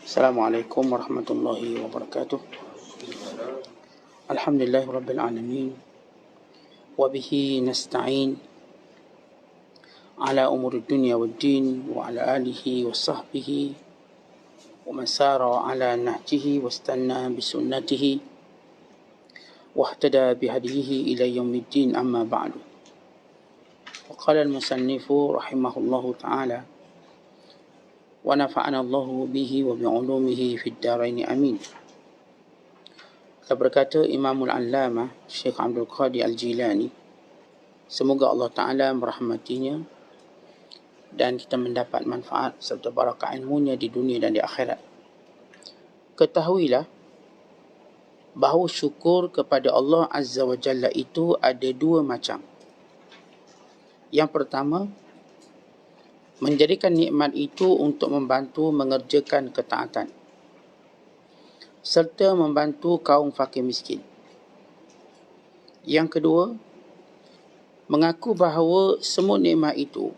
Assalamualaikum warahmatullahi wabarakatuh. Alhamdulillah rabbil alamin. Wa bihi nasta'in ala umuri dunya waddin wa ala alihi wa sahbihi wa man sara ala nahjihi wastanna bisunnatihi wahtada bihadihi ila yaumiddin, amma ba'du. Wa qala al-musannifu rahimahullahu ta'ala wa nafa'ana Allahu bihi wa bi'ulumihi fid darain amin. Berkata Imamul Allamah Syekh Abdul Qadir Al-Jilani, semoga Allah Ta'ala merahmatinya dan kita mendapat manfaat serta barakah ilmunya di dunia dan di akhirat. Ketahuilah bahawa syukur kepada Allah Azza wa Jalla itu ada dua macam. Yang pertama, menjadikan nikmat itu untuk membantu mengerjakan ketaatan serta membantu kaum fakir miskin. Yang kedua, mengaku bahawa semua nikmat itu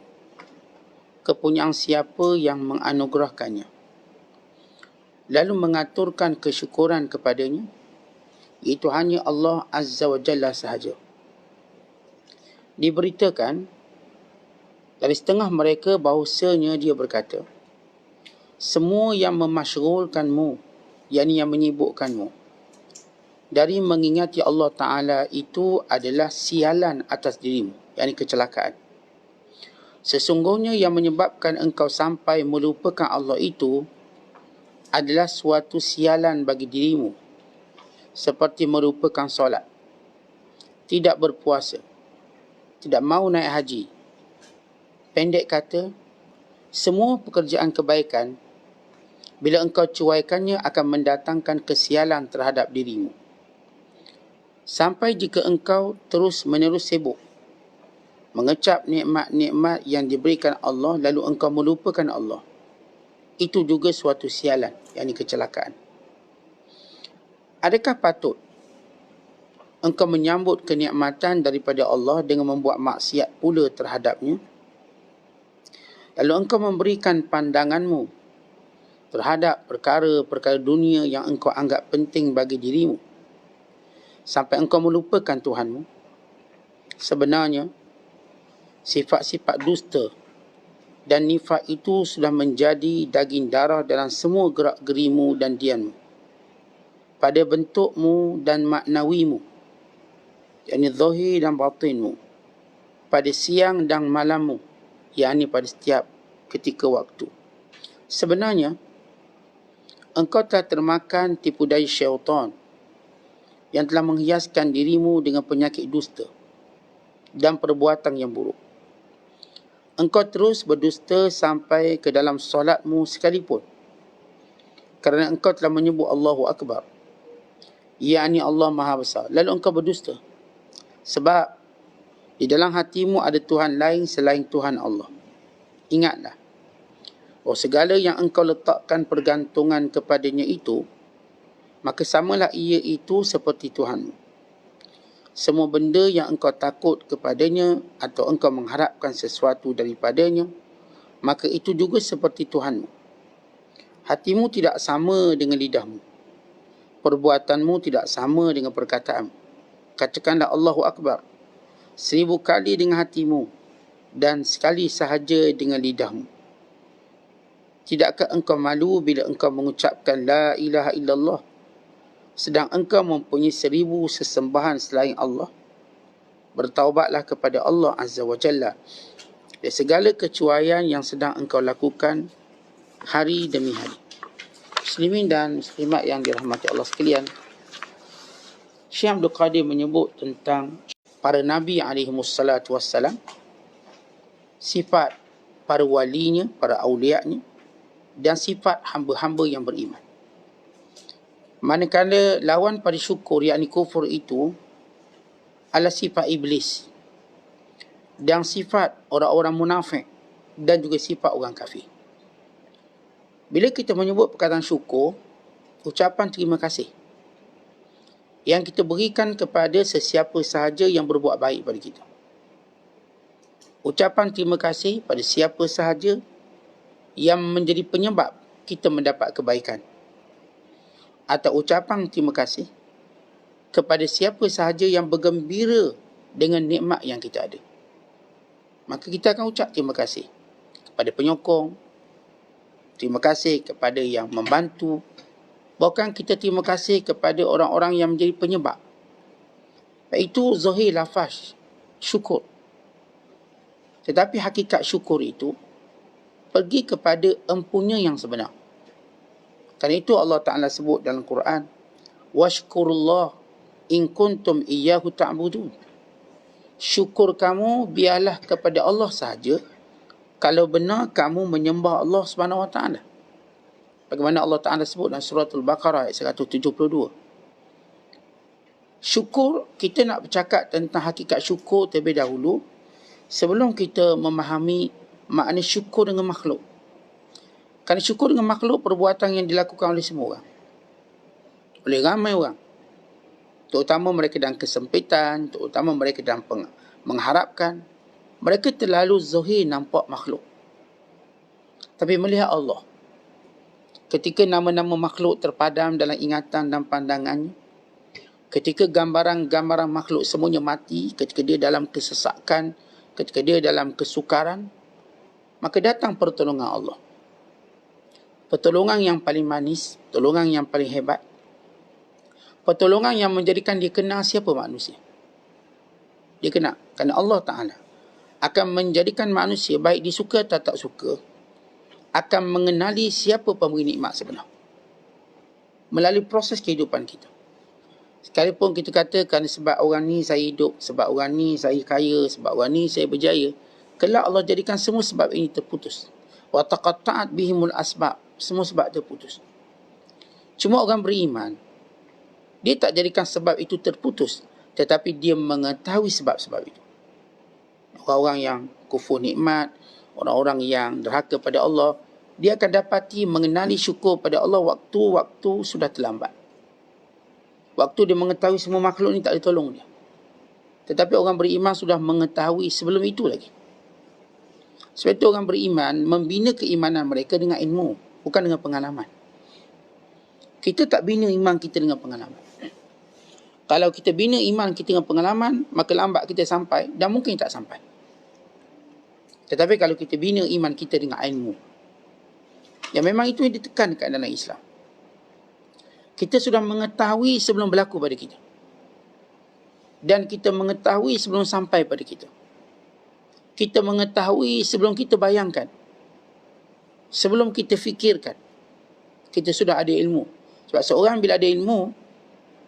kepunyaan siapa yang menganugerahkannya, lalu mengaturkan kesyukuran kepadanya, itu hanya Allah Azza wa Jalla sahaja. Diberitakan dari setengah mereka bahawasanya dia berkata, semua yang memasyghulkanmu, yakni yang menyibukkanmu dari mengingati Allah Ta'ala itu adalah sialan atas dirimu, yakni kecelakaan. Sesungguhnya yang menyebabkan engkau sampai melupakan Allah itu adalah suatu sialan bagi dirimu, seperti melupakan solat, tidak berpuasa, tidak mahu naik haji. Pendek kata, semua pekerjaan kebaikan bila engkau cuaikannya akan mendatangkan kesialan terhadap dirimu. Sampai jika engkau terus-menerus sibuk mengecap nikmat-nikmat yang diberikan Allah lalu engkau melupakan Allah, itu juga suatu sialan, yakni kecelakaan. Adakah patut engkau menyambut kenikmatan daripada Allah dengan membuat maksiat pula terhadapnya? Lalu engkau memberikan pandanganmu terhadap perkara-perkara dunia yang engkau anggap penting bagi dirimu, sampai engkau melupakan Tuhanmu. Sebenarnya, sifat-sifat dusta dan nifak itu sudah menjadi daging darah dalam semua gerak-gerimu dan diammu, pada bentukmu dan maknawimu, yakni zahir dan batinmu, pada siang dan malammu, yakni pada setiap ketika waktu. Sebenarnya, engkau telah termakan tipu daya syaitan yang telah menghiaskan dirimu dengan penyakit dusta dan perbuatan yang buruk. Engkau terus berdusta sampai ke dalam solatmu sekalipun, kerana engkau telah menyebut Allahu Akbar, yakni Allah Maha Besar, lalu engkau berdusta sebab di dalam hatimu ada Tuhan lain selain Tuhan Allah. Ingatlah, segala yang engkau letakkan pergantungan kepadanya itu, maka samalah ia itu seperti Tuhanmu. Semua benda yang engkau takut kepadanya atau engkau mengharapkan sesuatu daripadanya, maka itu juga seperti Tuhanmu. Hatimu tidak sama dengan lidahmu, perbuatanmu tidak sama dengan perkataanmu. Katakanlah Allahu Akbar 1000 kali dengan hatimu dan sekali sahaja dengan lidahmu. Tidakkah engkau malu bila engkau mengucapkan La ilaha illallah, sedang engkau mempunyai 1000 sesembahan selain Allah? Bertaubatlah kepada Allah Azza wa Jalla dari segala kecuaian yang sedang engkau lakukan hari demi hari. Muslimin dan muslimat yang dirahmati Allah sekalian, Syekh Abdul Qadir menyebut tentang para Nabi alaihimussalatu wassalam, sifat para walinya, para awliya'nya, dan sifat hamba-hamba yang beriman. Manakala lawan pada syukur, yakni kufur itu adalah sifat iblis dan sifat orang-orang munafik dan juga sifat orang kafir. Bila kita menyebut perkataan syukur, ucapan terima kasih yang kita berikan kepada sesiapa sahaja yang berbuat baik pada kita. Ucapan terima kasih pada siapa sahaja yang menjadi penyebab kita mendapat kebaikan, atau ucapan terima kasih kepada siapa sahaja yang bergembira dengan nikmat yang kita ada. Maka kita akan ucap terima kasih kepada penyokong, terima kasih kepada yang membantu, bahkan kita terima kasih kepada orang-orang yang menjadi penyebab. Itu zahir lafaz syukur. Tetapi hakikat syukur itu pergi kepada empunya yang sebenar. Kerana itu Allah Ta'ala sebut dalam Quran, washkurullah in kuntum iyyahu ta'budun. Syukur kamu biarlah kepada Allah sahaja kalau benar kamu menyembah Allah Subhanahu Wa Ta'ala. Bagaimana Allah Ta'ala sebut dalam surah Al-Baqarah ayat 172. Syukur, kita nak bercakap tentang hakikat syukur terlebih dahulu sebelum kita memahami makna syukur dengan makhluk. Kerana syukur dengan makhluk perbuatan yang dilakukan oleh semua orang, oleh ramai orang, terutama mereka dalam kesempitan, terutama mereka dalam mengharapkan. Mereka terlalu zahir nampak makhluk. Tapi melihat Allah, ketika nama-nama makhluk terpadam dalam ingatan dan pandangannya, ketika gambaran-gambaran makhluk semuanya mati, ketika dia dalam kesesakan, ketika dia dalam kesukaran, maka datang pertolongan Allah. Pertolongan yang paling manis, pertolongan yang paling hebat, pertolongan yang menjadikan dia kenal siapa manusia. Dia kenal, kerana Allah Ta'ala akan menjadikan manusia, baik disuka atau tak suka, akan mengenali siapa pemberi nikmat sebenar melalui proses kehidupan kita. Sekalipun kita kata kerana sebab orang ni saya hidup, sebab orang ni saya kaya, sebab orang ni saya berjaya, kelak Allah jadikan semua sebab ini terputus. Wa taqatta'at bihimul asbab, semua sebab terputus. Cuma orang beriman, dia tak jadikan sebab itu terputus, tetapi dia mengetahui sebab-sebab itu. Orang-orang yang kufur nikmat, orang-orang yang derhaka pada Allah, dia akan dapati mengenali syukur pada Allah waktu-waktu sudah terlambat. Waktu dia mengetahui semua makhluk ni tak boleh tolong dia. Tetapi orang beriman sudah mengetahui sebelum itu lagi. Sebab itu orang beriman membina keimanan mereka dengan ilmu, bukan dengan pengalaman. Kita tak bina iman kita dengan pengalaman. Kalau kita bina iman kita dengan pengalaman, maka lambat kita sampai dan mungkin tak sampai. Tetapi kalau kita bina iman kita dengan ilmu, yang memang itu yang ditekankan dalam Islam, kita sudah mengetahui sebelum berlaku pada kita, dan kita mengetahui sebelum sampai pada kita. Kita mengetahui sebelum kita bayangkan, sebelum kita fikirkan. Kita sudah ada ilmu. Sebab seorang bila ada ilmu,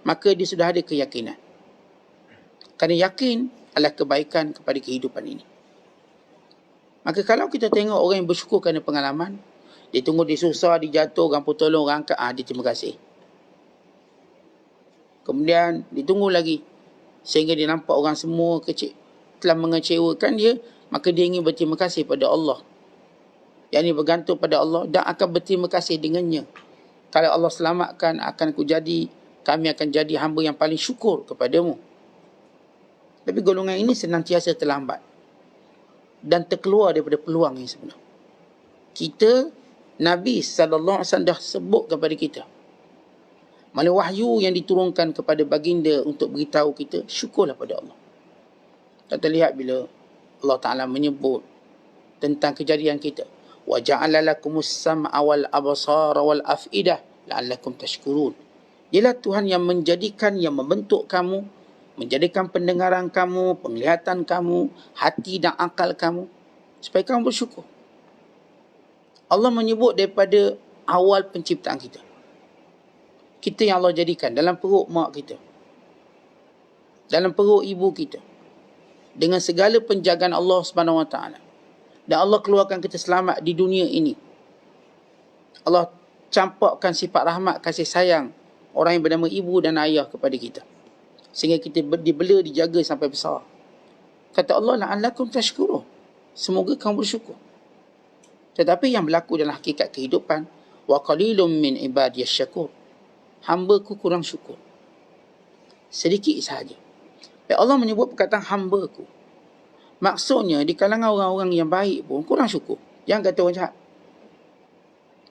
maka dia sudah ada keyakinan. Kerana yakin adalah kebaikan kepada kehidupan ini. Maka kalau kita tengok orang yang bersyukur kerana pengalaman, dia tunggu dia susah, dia jatuh, orang pun tolong, orang angkat, dia terima kasih. Kemudian ditunggu lagi sehingga dia nampak orang semua kecil telah mengecewakan dia, maka dia ingin berterima kasih pada Allah. Yang ini bergantung pada Allah dan akan berterima kasih dengannya. Kalau Allah selamatkan, kami akan jadi hamba yang paling syukur kepadamu. Tapi golongan ini senantiasa terlambat dan terkeluar daripada peluang yang sebenar. Kita, Nabi SAW dah sebut kepada kita melalui wahyu yang diturunkan kepada baginda untuk beritahu kita, syukurlah pada Allah. Kita lihat bila Allah Ta'ala menyebut tentang kejadian kita, wa ja'ala lakumus sam'a wal absara wal af'idah la'allakum tashkurun. Dialah Tuhan yang menjadikan, yang membentuk kamu, menjadikan pendengaran kamu, penglihatan kamu, hati dan akal kamu, supaya kamu bersyukur. Allah menyebut daripada awal penciptaan kita. Kita yang Allah jadikan dalam perut mak kita, dalam perut ibu kita, dengan segala penjagaan Allah Subhanahu Wa Taala. Dan Allah keluarkan kita selamat di dunia ini. Allah campakkan sifat rahmat, kasih sayang orang yang bernama ibu dan ayah kepada kita, sehingga kita dibela, dijaga sampai besar. Kata Allah, la'allakum tashkurun, semoga kamu bersyukur. Tetapi yang berlaku dalam hakikat kehidupan, wa qalilum min ibadiyasy syakur, hamba-Ku kurang syukur, sedikit sahaja. Allah menyebut perkataan hamba-Ku, maksudnya di kalangan orang-orang yang baik pun kurang syukur. Jangan kata orang jahat.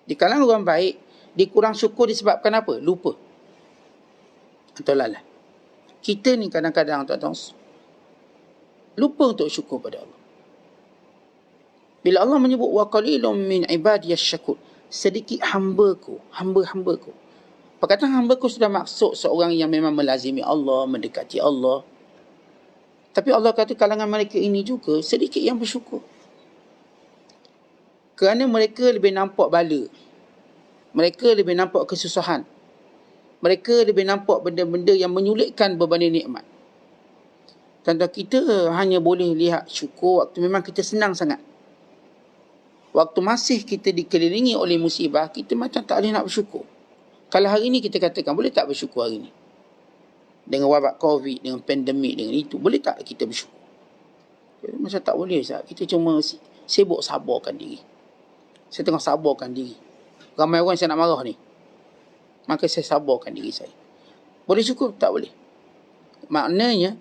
Di kalangan orang baik, dia kurang syukur disebabkan apa? Lupa. Atau lalai. Kita ni kadang-kadang tuan-tuan lupa untuk syukur pada Allah. Bila Allah menyebut wa qalilum min ibadiyas syakur, sedikit hamba-Ku. Perkataan hamba-Ku sudah maksud seorang yang memang melazimi Allah, mendekati Allah. Tapi Allah kata kalangan mereka ini juga sedikit yang bersyukur. Kerana mereka lebih nampak bala. Mereka lebih nampak kesusahan. Mereka lebih nampak benda-benda yang menyulitkan berbanding nikmat. Tuan-tuan, kita hanya boleh lihat syukur waktu memang kita senang sangat. Waktu masih kita dikelilingi oleh musibah, kita macam tak boleh nak bersyukur. Kalau hari ini kita katakan, boleh tak bersyukur hari ini? Dengan wabak COVID, dengan pandemik, dengan itu, boleh tak kita bersyukur? Macam tak boleh, Ustaz. Kita cuma sibuk sabarkan diri. Saya tengah sabarkan diri. Ramai orang saya nak marah ni. Maka saya sabarkan diri saya. Boleh syukur? Tak boleh. Maknanya,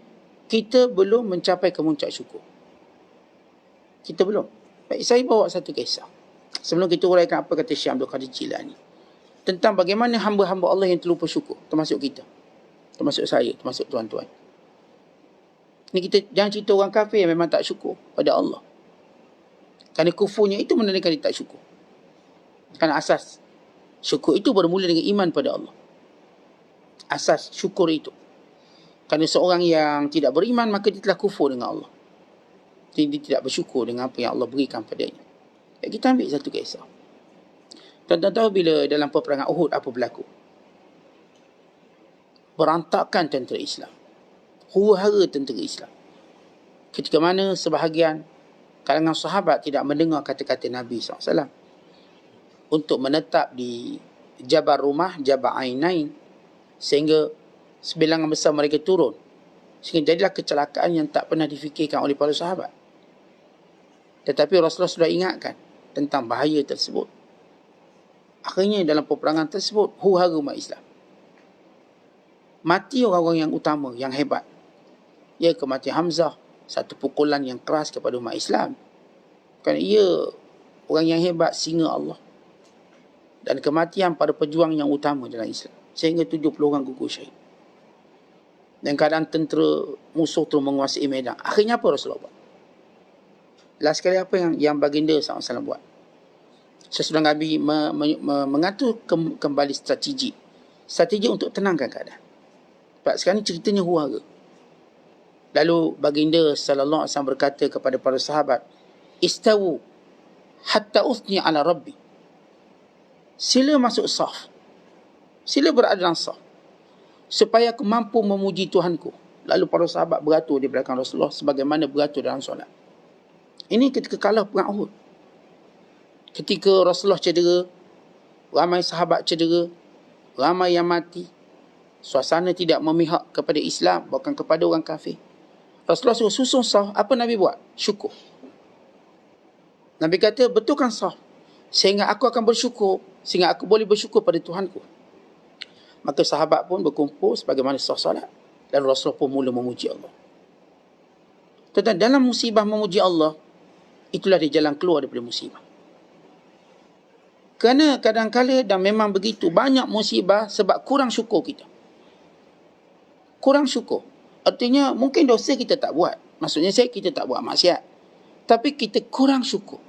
kita belum mencapai kemuncak syukur. Kita belum. Baik, saya bawa satu kisah. Sebelum kita uraikan apa kata Syekh Abdul Qadir Jilani. Tentang bagaimana hamba-hamba Allah yang terlupa syukur. Termasuk kita. Termasuk saya. Termasuk tuan-tuan. Ini kita jangan cerita orang kafir yang memang tak syukur pada Allah. Kerana kufurnya itu menandakan dia tak syukur. Kerana asas syukur itu bermula dengan iman pada Allah. Asas syukur itu. Kerana seorang yang tidak beriman, maka dia telah kufur dengan Allah. Jadi dia tidak bersyukur dengan apa yang Allah berikan padanya. Kita ambil satu kisah. Tuan-tuan tahu bila dalam peperangan Uhud apa berlaku? Berantakan tentera Islam. Huru-hara tentera Islam. Ketika mana sebahagian kalangan sahabat tidak mendengar kata-kata Nabi SAW. Untuk menetap di Jabal Rumah, Jabal Ainain. Sehingga sebilangan besar mereka turun. Sehingga jadilah kecelakaan yang tak pernah difikirkan oleh para sahabat. Tetapi Rasulullah sudah ingatkan tentang bahaya tersebut. Akhirnya dalam peperangan tersebut, huru-hara umat Islam. Mati orang-orang yang utama, yang hebat. Ya, kematian Hamzah, satu pukulan yang keras kepada umat Islam. Kerana ia orang yang hebat, singa Allah. Dan kematian pada pejuang yang utama dalam Islam. Sehingga 70 orang gugur syahid. Dan keadaan tentera musuh terus menguasai medan. Akhirnya apa Rasulullah buat? Last sekali apa yang baginda SAW buat? Sesudah Nabi mengatur kembali strategi untuk tenangkan keadaan. Sebab sekarang ni ceritanya huru-hara. Lalu baginda SAW berkata kepada para sahabat, istawu hatta uthni ala rabbi. Sila masuk saf. Sila berada dalam saf. Supaya aku mampu memuji Tuhanku. Lalu para sahabat beratur di belakang Rasulullah sebagaimana beratur dalam solat. Ini ketika kalah perang Uhud. Ketika Rasulullah cedera, ramai sahabat cedera, ramai yang mati, suasana tidak memihak kepada Islam, bahkan kepada orang kafir. Rasulullah suruh susun saf. Apa Nabi buat? Syukur. Nabi kata, betulkan saf. Sehingga aku akan bersyukur. Sehingga aku boleh bersyukur pada Tuhanku. Maka sahabat pun berkumpul sebagaimana saf solat. Dan Rasulullah pun mula memuji Allah. Tetapi dalam musibah memuji Allah, itulah dia jalan keluar daripada musibah. Kerana kadang-kadang dan memang begitu, banyak musibah sebab kurang syukur kita. Kurang syukur. Artinya mungkin dosa kita tak buat. Maksudnya kita tak buat maksiat. Tapi kita kurang syukur.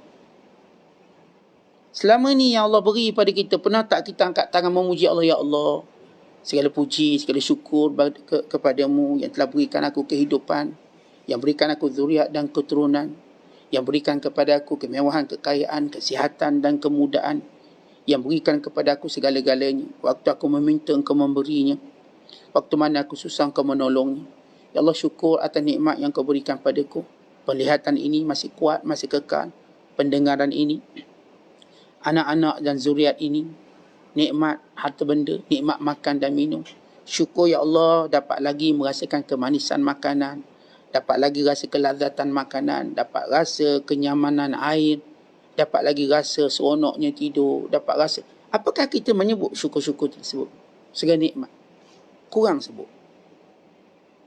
Selama ni yang Allah beri pada kita, pernah tak kita angkat tangan memuji Allah? Ya Allah, segala puji, segala syukur kepadamu yang telah berikan aku kehidupan, yang berikan aku zuriat dan keturunan, yang berikan kepada aku kemewahan, kekayaan, kesihatan dan kemudahan, yang berikan kepada aku segala-galanya. Waktu aku meminta engkau memberinya, waktu mana aku susah engkau menolongnya. Ya Allah, syukur atas nikmat yang kau berikan padaku. Penglihatan ini masih kuat, masih kekal. Pendengaran ini, anak-anak dan zuriat ini, nikmat harta benda, nikmat makan dan minum. Syukur ya Allah dapat lagi merasakan kemanisan makanan, dapat lagi rasa kelazatan makanan, dapat rasa kenyamanan air, dapat lagi rasa seronoknya tidur, dapat rasa. Apakah kita menyebut syukur-syukur tersebut? Segala nikmat. Kurang sebut.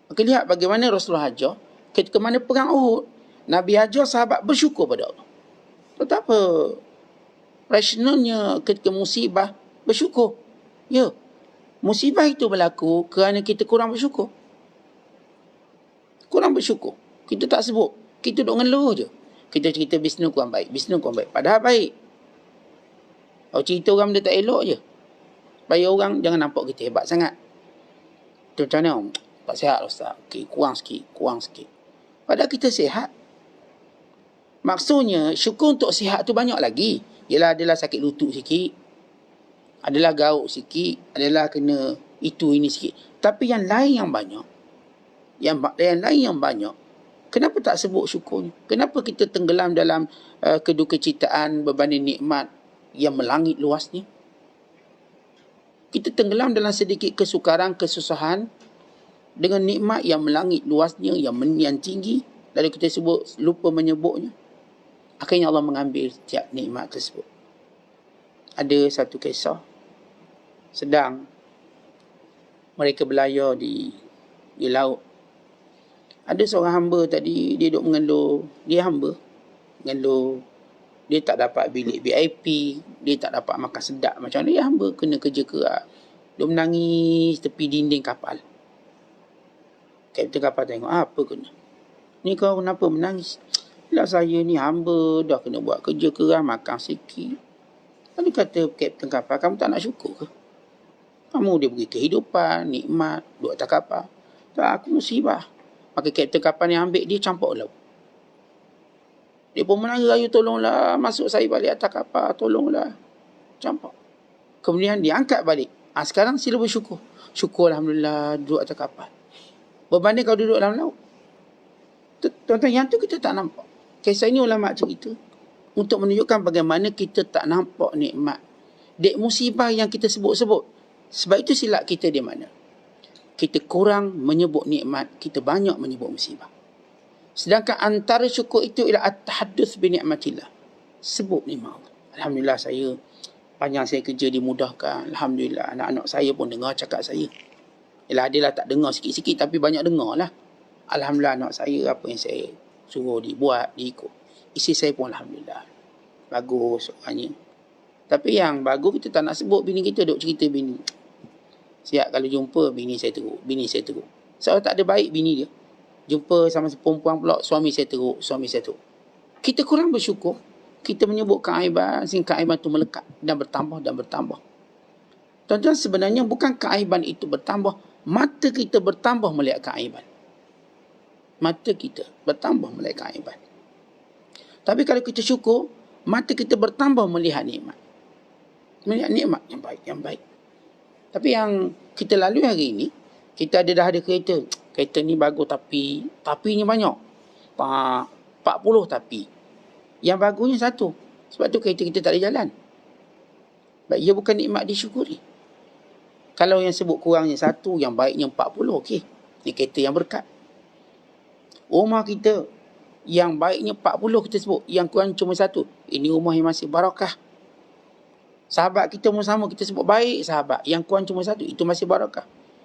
Maka lihat bagaimana Rasulullah ajar. Ketika mana perang Uhud, Nabi ajar sahabat bersyukur pada Allah. Betapa Rasionalnya ketika musibah, bersyukur. Ya, musibah itu berlaku kerana kita kurang bersyukur. Kurang bersyukur. Kita tak sebut. Kita duk ngeluh je. Kita cerita bisnes kurang baik. Bisnes kurang baik. Padahal baik. Kalau cerita orang benda tak elok je. Supaya orang jangan nampak kita hebat sangat. Itu macam mana? Tak sihat Ustaz. Okay, kurang sikit. Kurang sikit. Padahal kita sihat. Maksudnya, syukur untuk sihat tu banyak lagi. Yelah, adalah sakit lutut sikit. Adalah gauk sikit. Adalah kena itu ini sikit. Tapi yang lain yang banyak. Yang lain yang banyak. Kenapa tak sebut syukurnya? Kenapa kita tenggelam dalam kedukecitaan berbanding nikmat yang melangit luasnya? Kita tenggelam dalam sedikit kesukaran, kesusahan dengan nikmat yang melangit luasnya, yang tinggi. Lalu kita sebut, lupa menyebutnya. Akhirnya Allah mengambil setiap nikmat tersebut. Ada satu kisah. Sedang mereka berlayar di laut. Ada seorang hamba tadi, dia duduk mengeluh. Dia hamba, mengeluh. Dia tak dapat bilik VIP. Dia tak dapat makan sedap. Macam mana dia hamba, kena kerja keras. Dia menangis tepi dinding kapal. Kapten kapal tengok, apa kena? Ni kau kenapa menangis? Lah saya ni hamba, dah kena buat kerja keras, makan sikit. Lalu kata kapten kapal, kamu tak nak syukur ke? Kamu dia beri kehidupan, nikmat, duduk atas kapal. Tak, aku musibah. Maka kapten kapal ni ambil dia campur laut. Dia pun menangis, tolonglah, masuk saya balik atas kapal, tolonglah. Campur. Kemudian dia angkat balik. Sekarang sila bersyukur. Syukur Alhamdulillah duduk atas kapal. Berbanding kau duduk dalam laut. Tuan-tuan, yang tu kita tak nampak. Kisah ini ulama cerita untuk menunjukkan bagaimana kita tak nampak nikmat. Dek musibah yang kita sebut-sebut. Sebab itu silap kita di mana? Kita kurang menyebut nikmat, kita banyak menyebut musibah. Sedangkan antara syukur itu ialah at-tahadduts bi ni'matillah. Sebut nikmat Allah. Alhamdulillah saya panjang saya kerja dimudahkan. Alhamdulillah anak-anak saya pun dengar cakap saya. Yalah, adalah tak dengar sikit-sikit tapi banyak dengar lah. Alhamdulillah anak saya apa yang saya suruh dibuat, diikut. Isteri saya pun Alhamdulillah. Bagus orangnya. Tapi yang bagus kita tak nak sebut bini kita duk cerita bini. Siap kalau jumpa bini saya teruk, bini saya teruk. Sebab tak ada baik bini dia. Jumpa sama perempuan pula, suami saya teruk, suami saya teruk. Kita kurang bersyukur. Kita menyebut keaiban sehingga keaiban itu melekat dan bertambah dan bertambah. Tuan-tuan, sebenarnya bukan keaiban itu bertambah, mata kita bertambah melihat keaiban. Mata kita bertambah melihat keaiban. Tapi kalau kita syukur, mata kita bertambah melihat nikmat. Melihat nikmat yang baik, yang baik. Tapi yang kita lalui hari ini, kita dah ada kereta. Kereta ni bagus tapinya banyak. 40 tapi. Yang bagusnya satu. Sebab tu kereta kita tak ada jalan. Sebab ia bukan nikmat disyukuri. Kalau yang sebut kurangnya satu, yang baiknya 40, okey. Ini kereta yang berkat. Rumah kita, yang baiknya 40 kita sebut. Yang kurang cuma satu. Ini rumah yang masih barakah. Sahabat kita pun sama, kita sebut baik sahabat. Yang kurang cuma satu, itu masih barakah.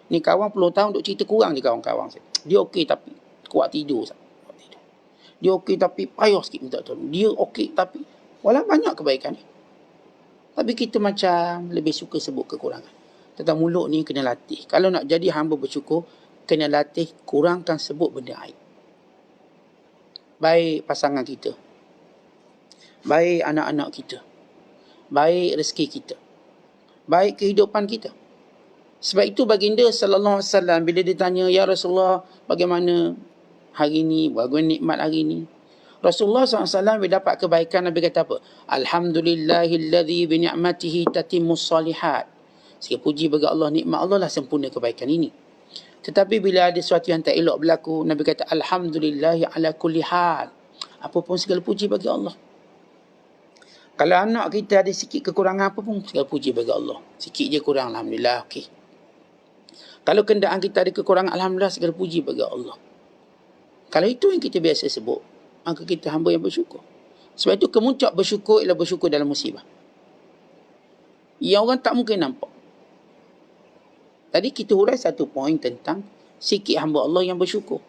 Ni kawan 10 tahun duk cerita kurang je kawan-kawan saya. Dia okey tapi kuat tidur. Dia okey tapi payah sikit minta tolong. Dia okey tapi walau banyak kebaikan ni. Tapi kita macam lebih suka sebut kekurangan. Tentang mulut ni kena latih. Kalau nak jadi hamba bersyukur, kena latih kurangkan sebut benda aib. Baik pasangan kita. Baik anak-anak kita. Baik rezeki kita. Baik kehidupan kita. Sebab itu baginda sallallahu alaihi wasallam bila ditanya, ya Rasulullah, bagaimana hari ini, bagaimana nikmat hari ini? Rasulullah SAW bila dapat kebaikan, Nabi kata apa? Alhamdulillahilladzi bi ni'matihi tatimmus salihat. Segala puji bagi Allah, nikmat Allah lah sempurna kebaikan ini. Tetapi bila ada sesuatu yang tak elok berlaku, Nabi kata alhamdulillahi ala kulli hal. Apapun segala puji bagi Allah. Kalau anak kita ada sikit kekurangan apa pun, segala puji bagi Allah. Sikit je kurang, alhamdulillah, okey. Kalau kenderaan kita ada kekurangan, alhamdulillah, segala puji bagi Allah. Kalau itu yang kita biasa sebut, maka kita hamba yang bersyukur. Sebab itu kemuncak bersyukur ialah bersyukur dalam musibah. Yang orang tak mungkin nampak. Tadi kita hurai satu poin tentang sikit hamba Allah yang bersyukur.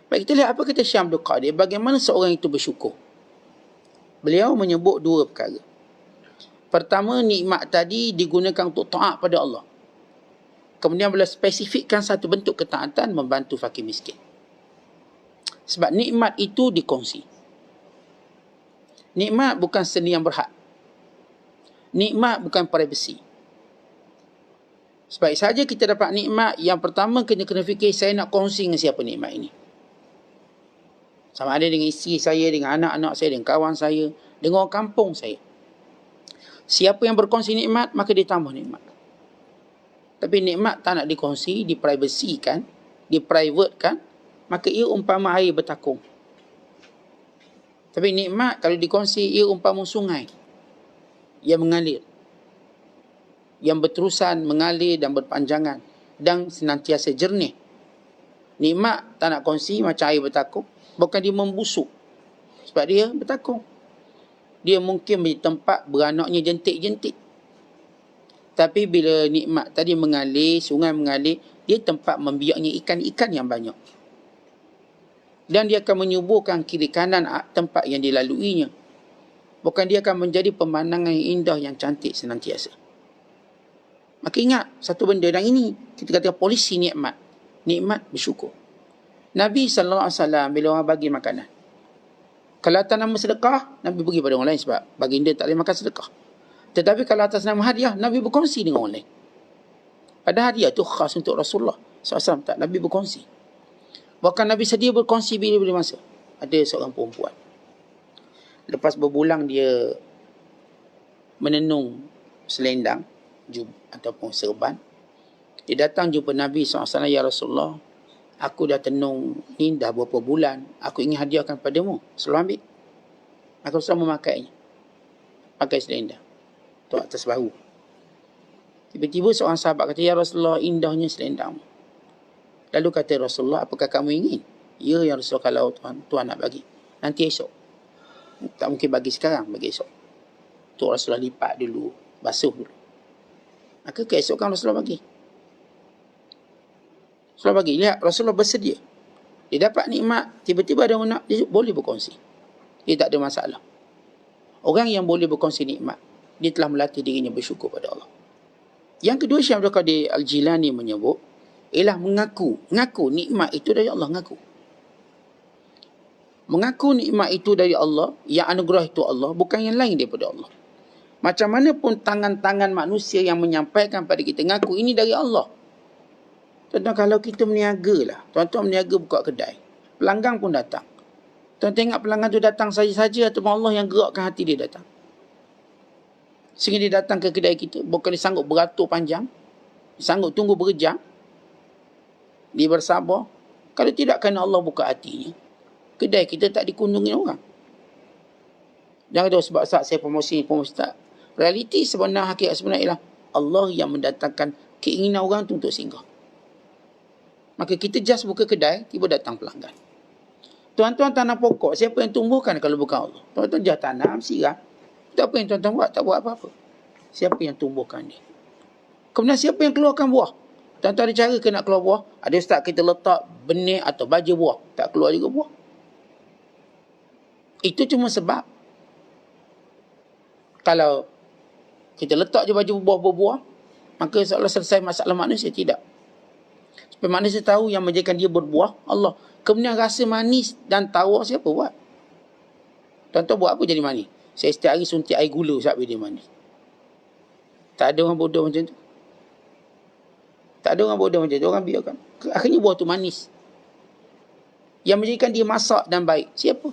Baik, kita lihat apa kata Syekh Abdul Qadir, bagaimana seorang itu bersyukur. Beliau menyebut dua perkara. Pertama, nikmat tadi digunakan untuk taat pada Allah. Kemudian bila spesifikkan satu bentuk ketaatan, membantu fakir miskin. Sebab nikmat itu dikongsi. Nikmat bukan seni yang berhad. Nikmat bukan privacy. Sebab saja kita dapat nikmat, yang pertama kena fikir, saya nak kongsi dengan siapa nikmat ini. Sama ada dengan isteri saya, dengan anak-anak saya, dengan kawan saya, dengan orang kampung saya. Siapa yang berkongsi nikmat, maka dia tambah nikmat. Tapi nikmat tak nak dikongsi, diprivasikan, diprivatekan, maka ia umpama air bertakung. Tapi nikmat kalau dikongsi, ia umpama sungai yang mengalir, yang berterusan, mengalir dan berpanjangan, dan senantiasa jernih. Nikmat tak nak kongsi, macam air bertakung. Bukan dia membusuk, sebab dia bertakung. Dia mungkin menjadi tempat beranaknya jentik-jentik. Tapi bila nikmat tadi mengalir, sungai mengalir, dia tempat membiaknya ikan-ikan yang banyak. Dan dia akan menyuburkan kiri kanan tempat yang dilaluinya. Bukan dia akan menjadi pemandangan yang indah, yang cantik senantiasa. Maka ingat satu benda, dan ini kita kata polisi nikmat. Nikmat bersyukur. Nabi SAW bila orang bagi makanan, kalau atas nama sedekah, Nabi bagi pada orang lain sebab baginda tak boleh makan sedekah. Tetapi kalau atas nama hadiah, Nabi berkongsi dengan orang lain. Pada hadiah itu khas untuk Rasulullah SAW, tak, Nabi berkongsi. Bahkan Nabi sedia berkongsi bila-bila masa. Ada seorang perempuan, lepas berbulang dia menenung selendang ataupun serban, dia datang jumpa Nabi SAW, ya Rasulullah, aku dah tenung ni dah berapa bulan, aku ingin hadiahkan padamu, selalu ambil. Aku selalu memakainya, pakai selendang tu atas bahu. Tiba-tiba seorang sahabat kata, ya Rasulullah, indahnya selendangmu. Lalu kata Rasulullah, apakah kamu ingin? Ya, ya Rasulullah, kalau Tuhan nak bagi, nanti esok. Tak mungkin bagi sekarang, bagi esok. Tu Rasulullah lipat dulu, basuh dulu. Maka keesokan Rasulullah bagi. Rasulullah bagi. Lihat, Rasulullah bersedia. Dia dapat nikmat, tiba-tiba ada orang nak, dia boleh berkongsi. Dia tak ada masalah. Orang yang boleh berkongsi nikmat, dia telah melatih dirinya bersyukur pada Allah. Yang kedua, Syekh Abdul Qadir Al-Jilani menyebut, ialah mengaku nikmat itu dari Allah. Mengaku nikmat itu dari Allah, yang anugerah itu Allah, bukan yang lain daripada Allah. Macam mana pun tangan-tangan manusia yang menyampaikan pada kita, ngaku ini dari Allah. Tuan-tuan, kalau kita meniaga lah, tuan-tuan meniaga buka kedai, pelanggan pun datang. Tuan-tuan ingat pelanggan tu datang saja-saja atau Allah yang gerakkan hati dia datang? Sehingga dia datang ke kedai kita, bukan dia sanggup beratur panjang, dia sanggup tunggu berjam, dia bersabar. Kalau tidak, kerana Allah buka hatinya, kedai kita tak dikunjungi orang. Jangan tahu sebab saat saya promosi tak. Realiti sebenar, hakikat sebenar ialah Allah yang mendatangkan keinginan orang tu untuk singgah. Maka kita just buka kedai, tiba datang pelanggan. Tuan-tuan tanam pokok, siapa yang tumbuhkan kalau bukan Allah? Tuan-tuan just tanam, siram. Tak apa yang tuan-tuan buat, tak buat apa-apa. Siapa yang tumbuhkan dia? Kemudian siapa yang keluarkan buah? Tuan-tuan ada cara ke nak keluar buah? Ada ustaz kita letak benih atau baja buah, tak keluar juga buah. Itu cuma sebab kalau kita letak je baju buah-buah, maka seolah selesai masalah manusia. Tidak. Supaya manusia tahu yang menjadikan dia berbuah, Allah. Kemudian rasa manis dan tawar siapa buat? Tuan-tuan buat apa jadi manis? Saya setiap hari suntik air gula sampai dia manis. Tak ada orang bodoh macam tu. Tak ada orang bodoh macam tu. Orang biarkan. Akhirnya buah tu manis. Yang menjadikan dia masak dan baik, siapa?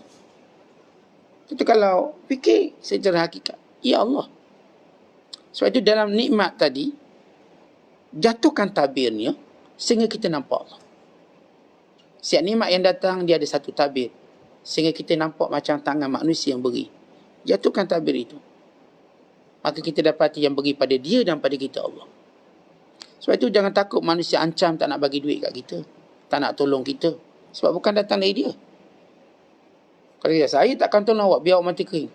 Itu kalau fikir secara hakikat, ya Allah. Sebab itu dalam nikmat tadi, jatuhkan tabirnya sehingga kita nampak Allah. Setiap nikmat yang datang, dia ada satu tabir, sehingga kita nampak macam tangan manusia yang beri. Jatuhkan tabir itu, maka kita dapati yang beri pada dia dan pada kita Allah. Sebab itu jangan takut manusia ancam tak nak bagi duit kat kita, tak nak tolong kita, sebab bukan datang dari dia. Kalau dia, saya takkan tolong awak, biar awak mati kering,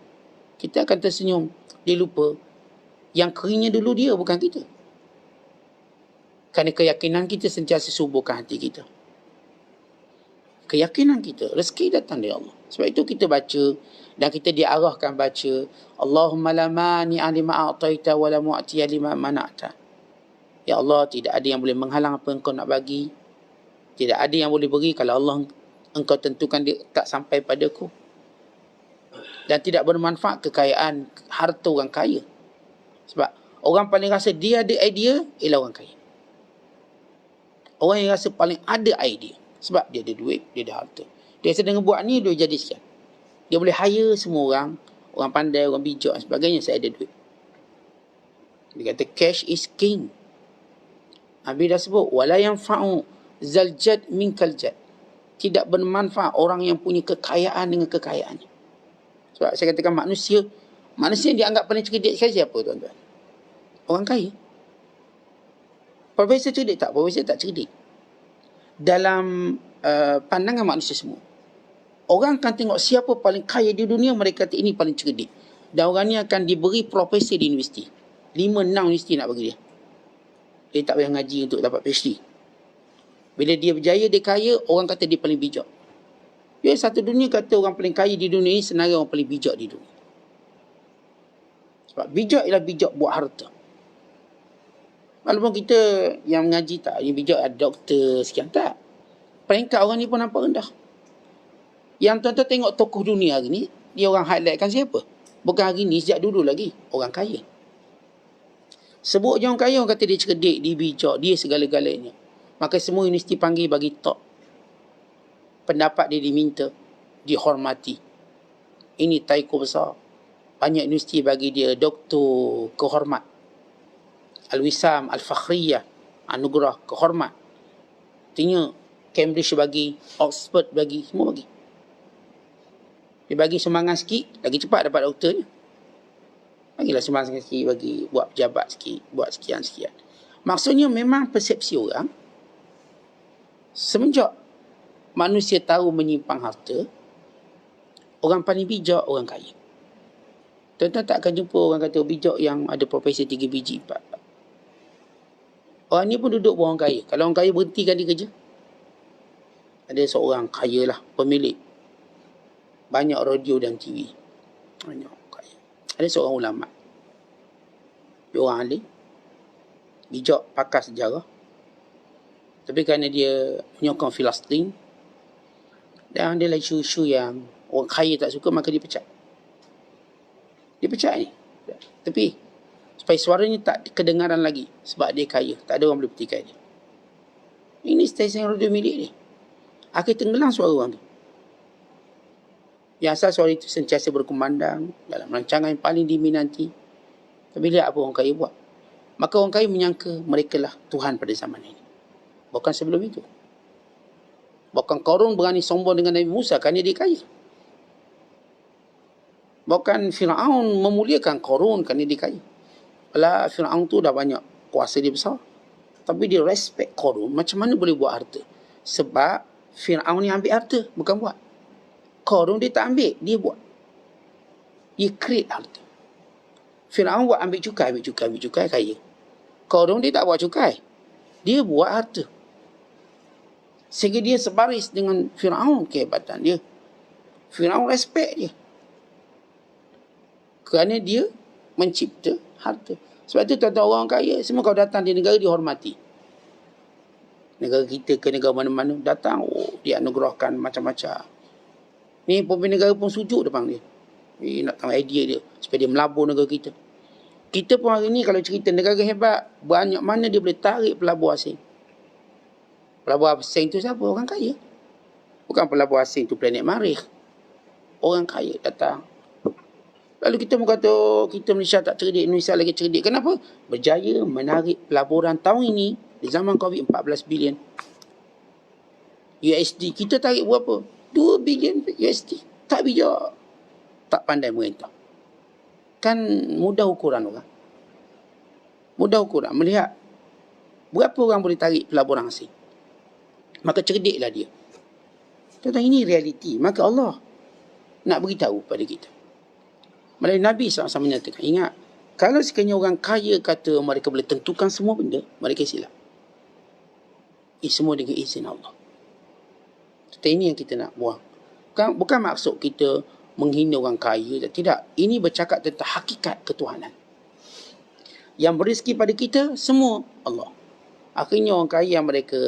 kita akan tersenyum. Dia lupa yang keringnya dulu dia, bukan kita. Kerana keyakinan kita sentiasa suburkan hati kita. Keyakinan kita, rezeki datang dari Allah. Sebab itu kita baca dan kita diarahkan baca Allahumma la mani'a lima a'taita wa la mu'tiya lima mana'ta. Ya Allah, tidak ada yang boleh menghalang apa engkau nak bagi. Tidak ada yang boleh beri kalau Allah engkau tentukan dia tak sampai padaku. Dan tidak bermanfaat kekayaan harta orang kaya. Sebab orang paling rasa dia ada idea ialah orang kaya. Orang yang rasa paling ada idea. Sebab dia ada duit, dia ada harta. Dia rasa dengan buat ni, dia jadi sekian. Dia boleh hire semua orang. Orang pandai, orang bijak dan sebagainya. Saya ada duit. Dia kata cash is king. Nabi dah sebut. Wala yanfa'u zaljad minkal jad. Tidak bermanfaat orang yang punya kekayaan dengan kekayaannya. Sebab saya katakan manusia yang dianggap paling cerdik sekali siapa tuan-tuan? Orang kaya. Profesor cerdik tak? Profesor tak cerdik. Dalam pandangan manusia semua. Orang akan tengok siapa paling kaya di dunia, mereka kata ini paling cerdik. Dan orang ni akan diberi profesor di universiti. 5-6 universiti nak bagi dia. Dia tak payah ngaji untuk dapat PhD. Bila dia berjaya, dia kaya, orang kata dia paling bijak. Ya, satu dunia kata orang paling kaya di dunia ini sebenarnya orang paling bijak di dunia. Sebab bijak ialah bijak buat harta. Walaupun kita yang mengaji tak, yang bijak ada doktor sekian, tak. Peringkat orang ni pun nampak rendah. Yang tuan-tuan tengok tokoh dunia hari ni, dia orang highlightkan siapa? Bukan hari ni, sejak dulu lagi. Orang kaya. Sebut je orang kaya, orang kata dia cerdik, dia bijak, dia segala-galanya. Maka semua universiti panggil bagi top. Pendapat dia diminta, dihormati. Ini taiko besar. Banyak universiti bagi dia doktor kehormat. Al-Wisam, Al-Fakhriyah, anugerah kehormat. Artinya Cambridge bagi, Oxford bagi, semua bagi. Dia bagi sumbangan sikit, lagi cepat dapat doktornya. Bagilah sumbangan sikit, bagi buat pejabat sikit, buat sekian-sekian. Maksudnya memang persepsi orang, semenjak manusia tahu menyimpang harta, orang paling bijak, orang kaya. Tuan-tuan tak akan jumpa orang kata bijak yang ada profesor 3 biji, 4. Orang ni pun duduk pun orang kaya. Kalau orang kaya berhentikan dia kerja. Ada seorang kaya lah, pemilik banyak radio dan TV. Banyak kaya. Ada seorang ulama. Dia orang alim. Bijak, pakar sejarah. Tapi kerana dia menyokong Filastin, dan dia lah isu-isu yang orang kaya tak suka, maka dia pecat. Dia pecat ni. Tapi supaya suaranya tak kedengaran lagi. Sebab dia kaya. Tak ada orang boleh petikai dia. Ini stesen radio milik dia. Akhirnya tenggelam suara orang tu. Yang asal suara itu sentiasa berkumandang dalam rancangan yang paling diminati. Tapi lihat apa orang kaya buat. Maka orang kaya menyangka mereka lah Tuhan pada zaman ini. Bukan sebelum itu. Bahkan Qarun berani sombong dengan Nabi Musa kerana dia kaya. Bahkan Fir'aun memuliakan Qarun kerana dia kaya. Alah, Fir'aun tu dah banyak kuasa dia besar. Tapi dia respect Qarun. Macam mana boleh buat harta? Sebab Fir'aun ni ambil harta, bukan buat. Qarun dia tak ambil, dia buat. Dia create harta. Fir'aun buat ambil cukai, kaya. Qarun dia tak buat cukai. Dia buat harta. Sehingga dia sebaris dengan Fir'aun kehebatan dia. Fir'aun respect dia. Kerana dia mencipta harta. Sebab tu tuan-tuan orang kaya, semua kau datang di negara dihormati. Negara kita ke negara mana-mana datang, dia anugerahkan macam-macam. Ni pemimpin negara pun sujud depan dia. Nak tahu idea dia supaya dia melabur negara kita. Kita pun hari ni kalau cerita negara hebat, banyak mana dia boleh tarik pelabur asing. Pelabur asing tu siapa? Orang kaya. Bukan pelabur asing tu planet Marikh. Orang kaya datang. Lalu kita pun kata, kita Malaysia tak cerdik, Indonesia lagi cerdik. Kenapa? Berjaya menarik pelaburan tahun ini, di zaman COVID, 14 bilion USD. Kita tarik berapa? 2 bilion USD. Tak bijak. Tak pandai merintah. Kan mudah ukuran orang. Mudah ukuran. Melihat berapa orang boleh tarik pelaburan asing. Maka cerdiklah dia. Tuan-tuan, ini realiti. Maka Allah nak beritahu pada kita. Melalui Nabi SAW menyatakan, ingat, kalau sekiranya orang kaya kata mereka boleh tentukan semua benda, mereka silap. Semua dengan izin Allah. Ini yang kita nak buang. Bukan maksud kita menghina orang kaya. Tidak. Ini bercakap tentang hakikat ketuhanan. Yang berizki pada kita, semua Allah. Akhirnya orang kaya yang mereka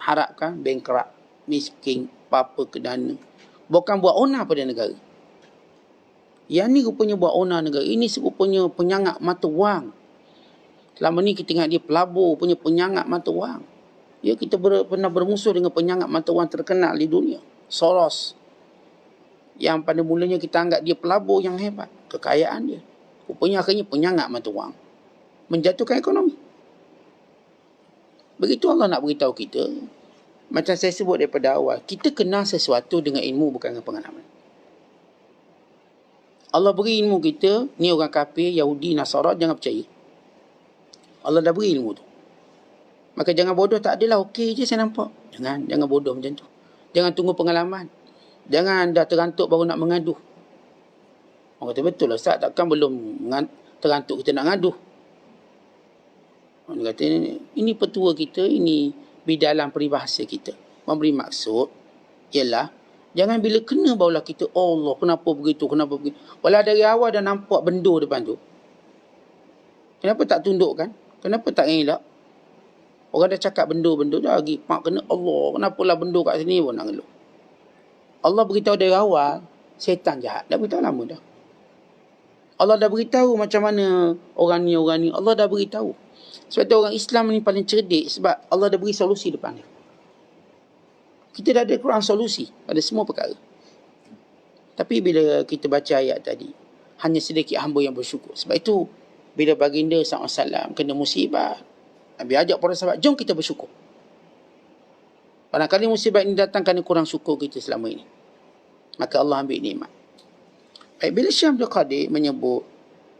harapkan, bankrupt, miskin, apa ke dana. Bukan buat onar pada negara. Yang ni rupanya buat onar negara. Ini rupanya penyangak mata wang. Selama ni kita ingat dia pelabur punya penyangak mata wang. Ya, kita pernah bermusuh dengan penyangak mata wang terkenal di dunia. Soros. Yang pada mulanya kita anggap dia pelabur yang hebat. Kekayaan dia. Rupanya akhirnya penyangak mata wang. Menjatuhkan ekonomi. Begitu Allah nak beritahu kita. Macam saya sebut daripada awal. Kita kenal sesuatu dengan ilmu bukan dengan pengalaman. Allah beri ilmu kita. Ni orang kafir, Yahudi, Nasara. Jangan percaya. Allah dah beri ilmu tu. Maka jangan bodoh, tak adalah okey je saya nampak. Jangan bodoh macam tu. Jangan tunggu pengalaman. Jangan dah terantuk baru nak mengaduh. Orang kata betul lah Ustaz, takkan belum terantuk kita nak ngaduh. Orang kata ini petua kita, ini bidalan peribahasa kita. Memberi maksud ialah jangan bila kena barulah kita Allah kenapa begitu, kenapa begitu. Walau dari awal dah nampak benda depan tu. Kenapa tak tundukkan? Kenapa tak elak? Orang dah cakap benda-benda dah lagi. Mak kena Allah. Kenapalah benda kat sini pun nak ngeluh. Allah beritahu dari awal. Syaitan jahat. Dah beritahu lama dah. Allah dah beritahu macam mana orang ni. Allah dah beritahu. Sebab tu orang Islam ni paling cerdik. Sebab Allah dah beri solusi depan dia. Kita dah ada Quran solusi pada semua perkara. Tapi bila kita baca ayat tadi. Hanya sedikit hamba yang bersyukur. Sebab itu bila baginda SAW kena musibah. Nabi ajak para sahabat, jom kita bersyukur. Barangkali musibah ini datang kerana kurang syukur kita selama ini. Maka Allah ambil nikmat. Baik, bila Syekh Abdul Qadir menyebut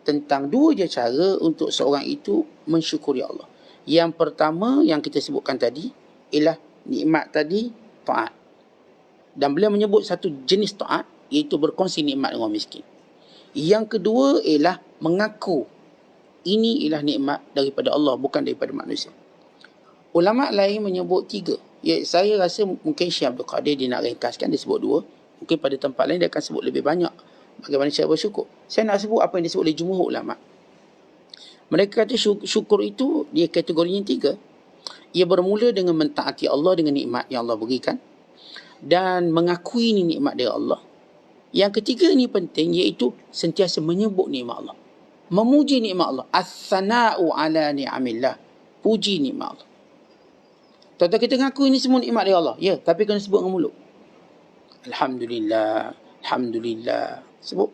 tentang dua je cara untuk seorang itu mensyukuri Allah. Yang pertama yang kita sebutkan tadi, ialah nikmat tadi, taat. Dan beliau menyebut satu jenis taat, iaitu berkongsi nikmat dengan orang miskin. Yang kedua ialah mengaku ini ialah nikmat daripada Allah, bukan daripada manusia. Ulama lain menyebut tiga. Ya, saya rasa mungkin Syekh Abdul Qadir dia nak ringkaskan, dia sebut dua. Mungkin pada tempat lain dia akan sebut lebih banyak bagaimana cara bersyukur. Saya nak sebut apa yang disebut oleh jumhur ulama. Mereka kata syukur itu dia kategorinya tiga. Ia bermula dengan mentaati Allah dengan nikmat yang Allah berikan dan mengakui ini nikmat dari Allah. Yang ketiga ini penting, iaitu sentiasa menyebut nikmat Allah. Memuji nikmat Allah. As-sana'u ala ni'amillah. Puji nikmat Allah. Tuan-tuan, kita ngaku ini semua nikmat dari Allah. Ya, tapi kena sebut dengan mulut. Alhamdulillah. Alhamdulillah. Sebut.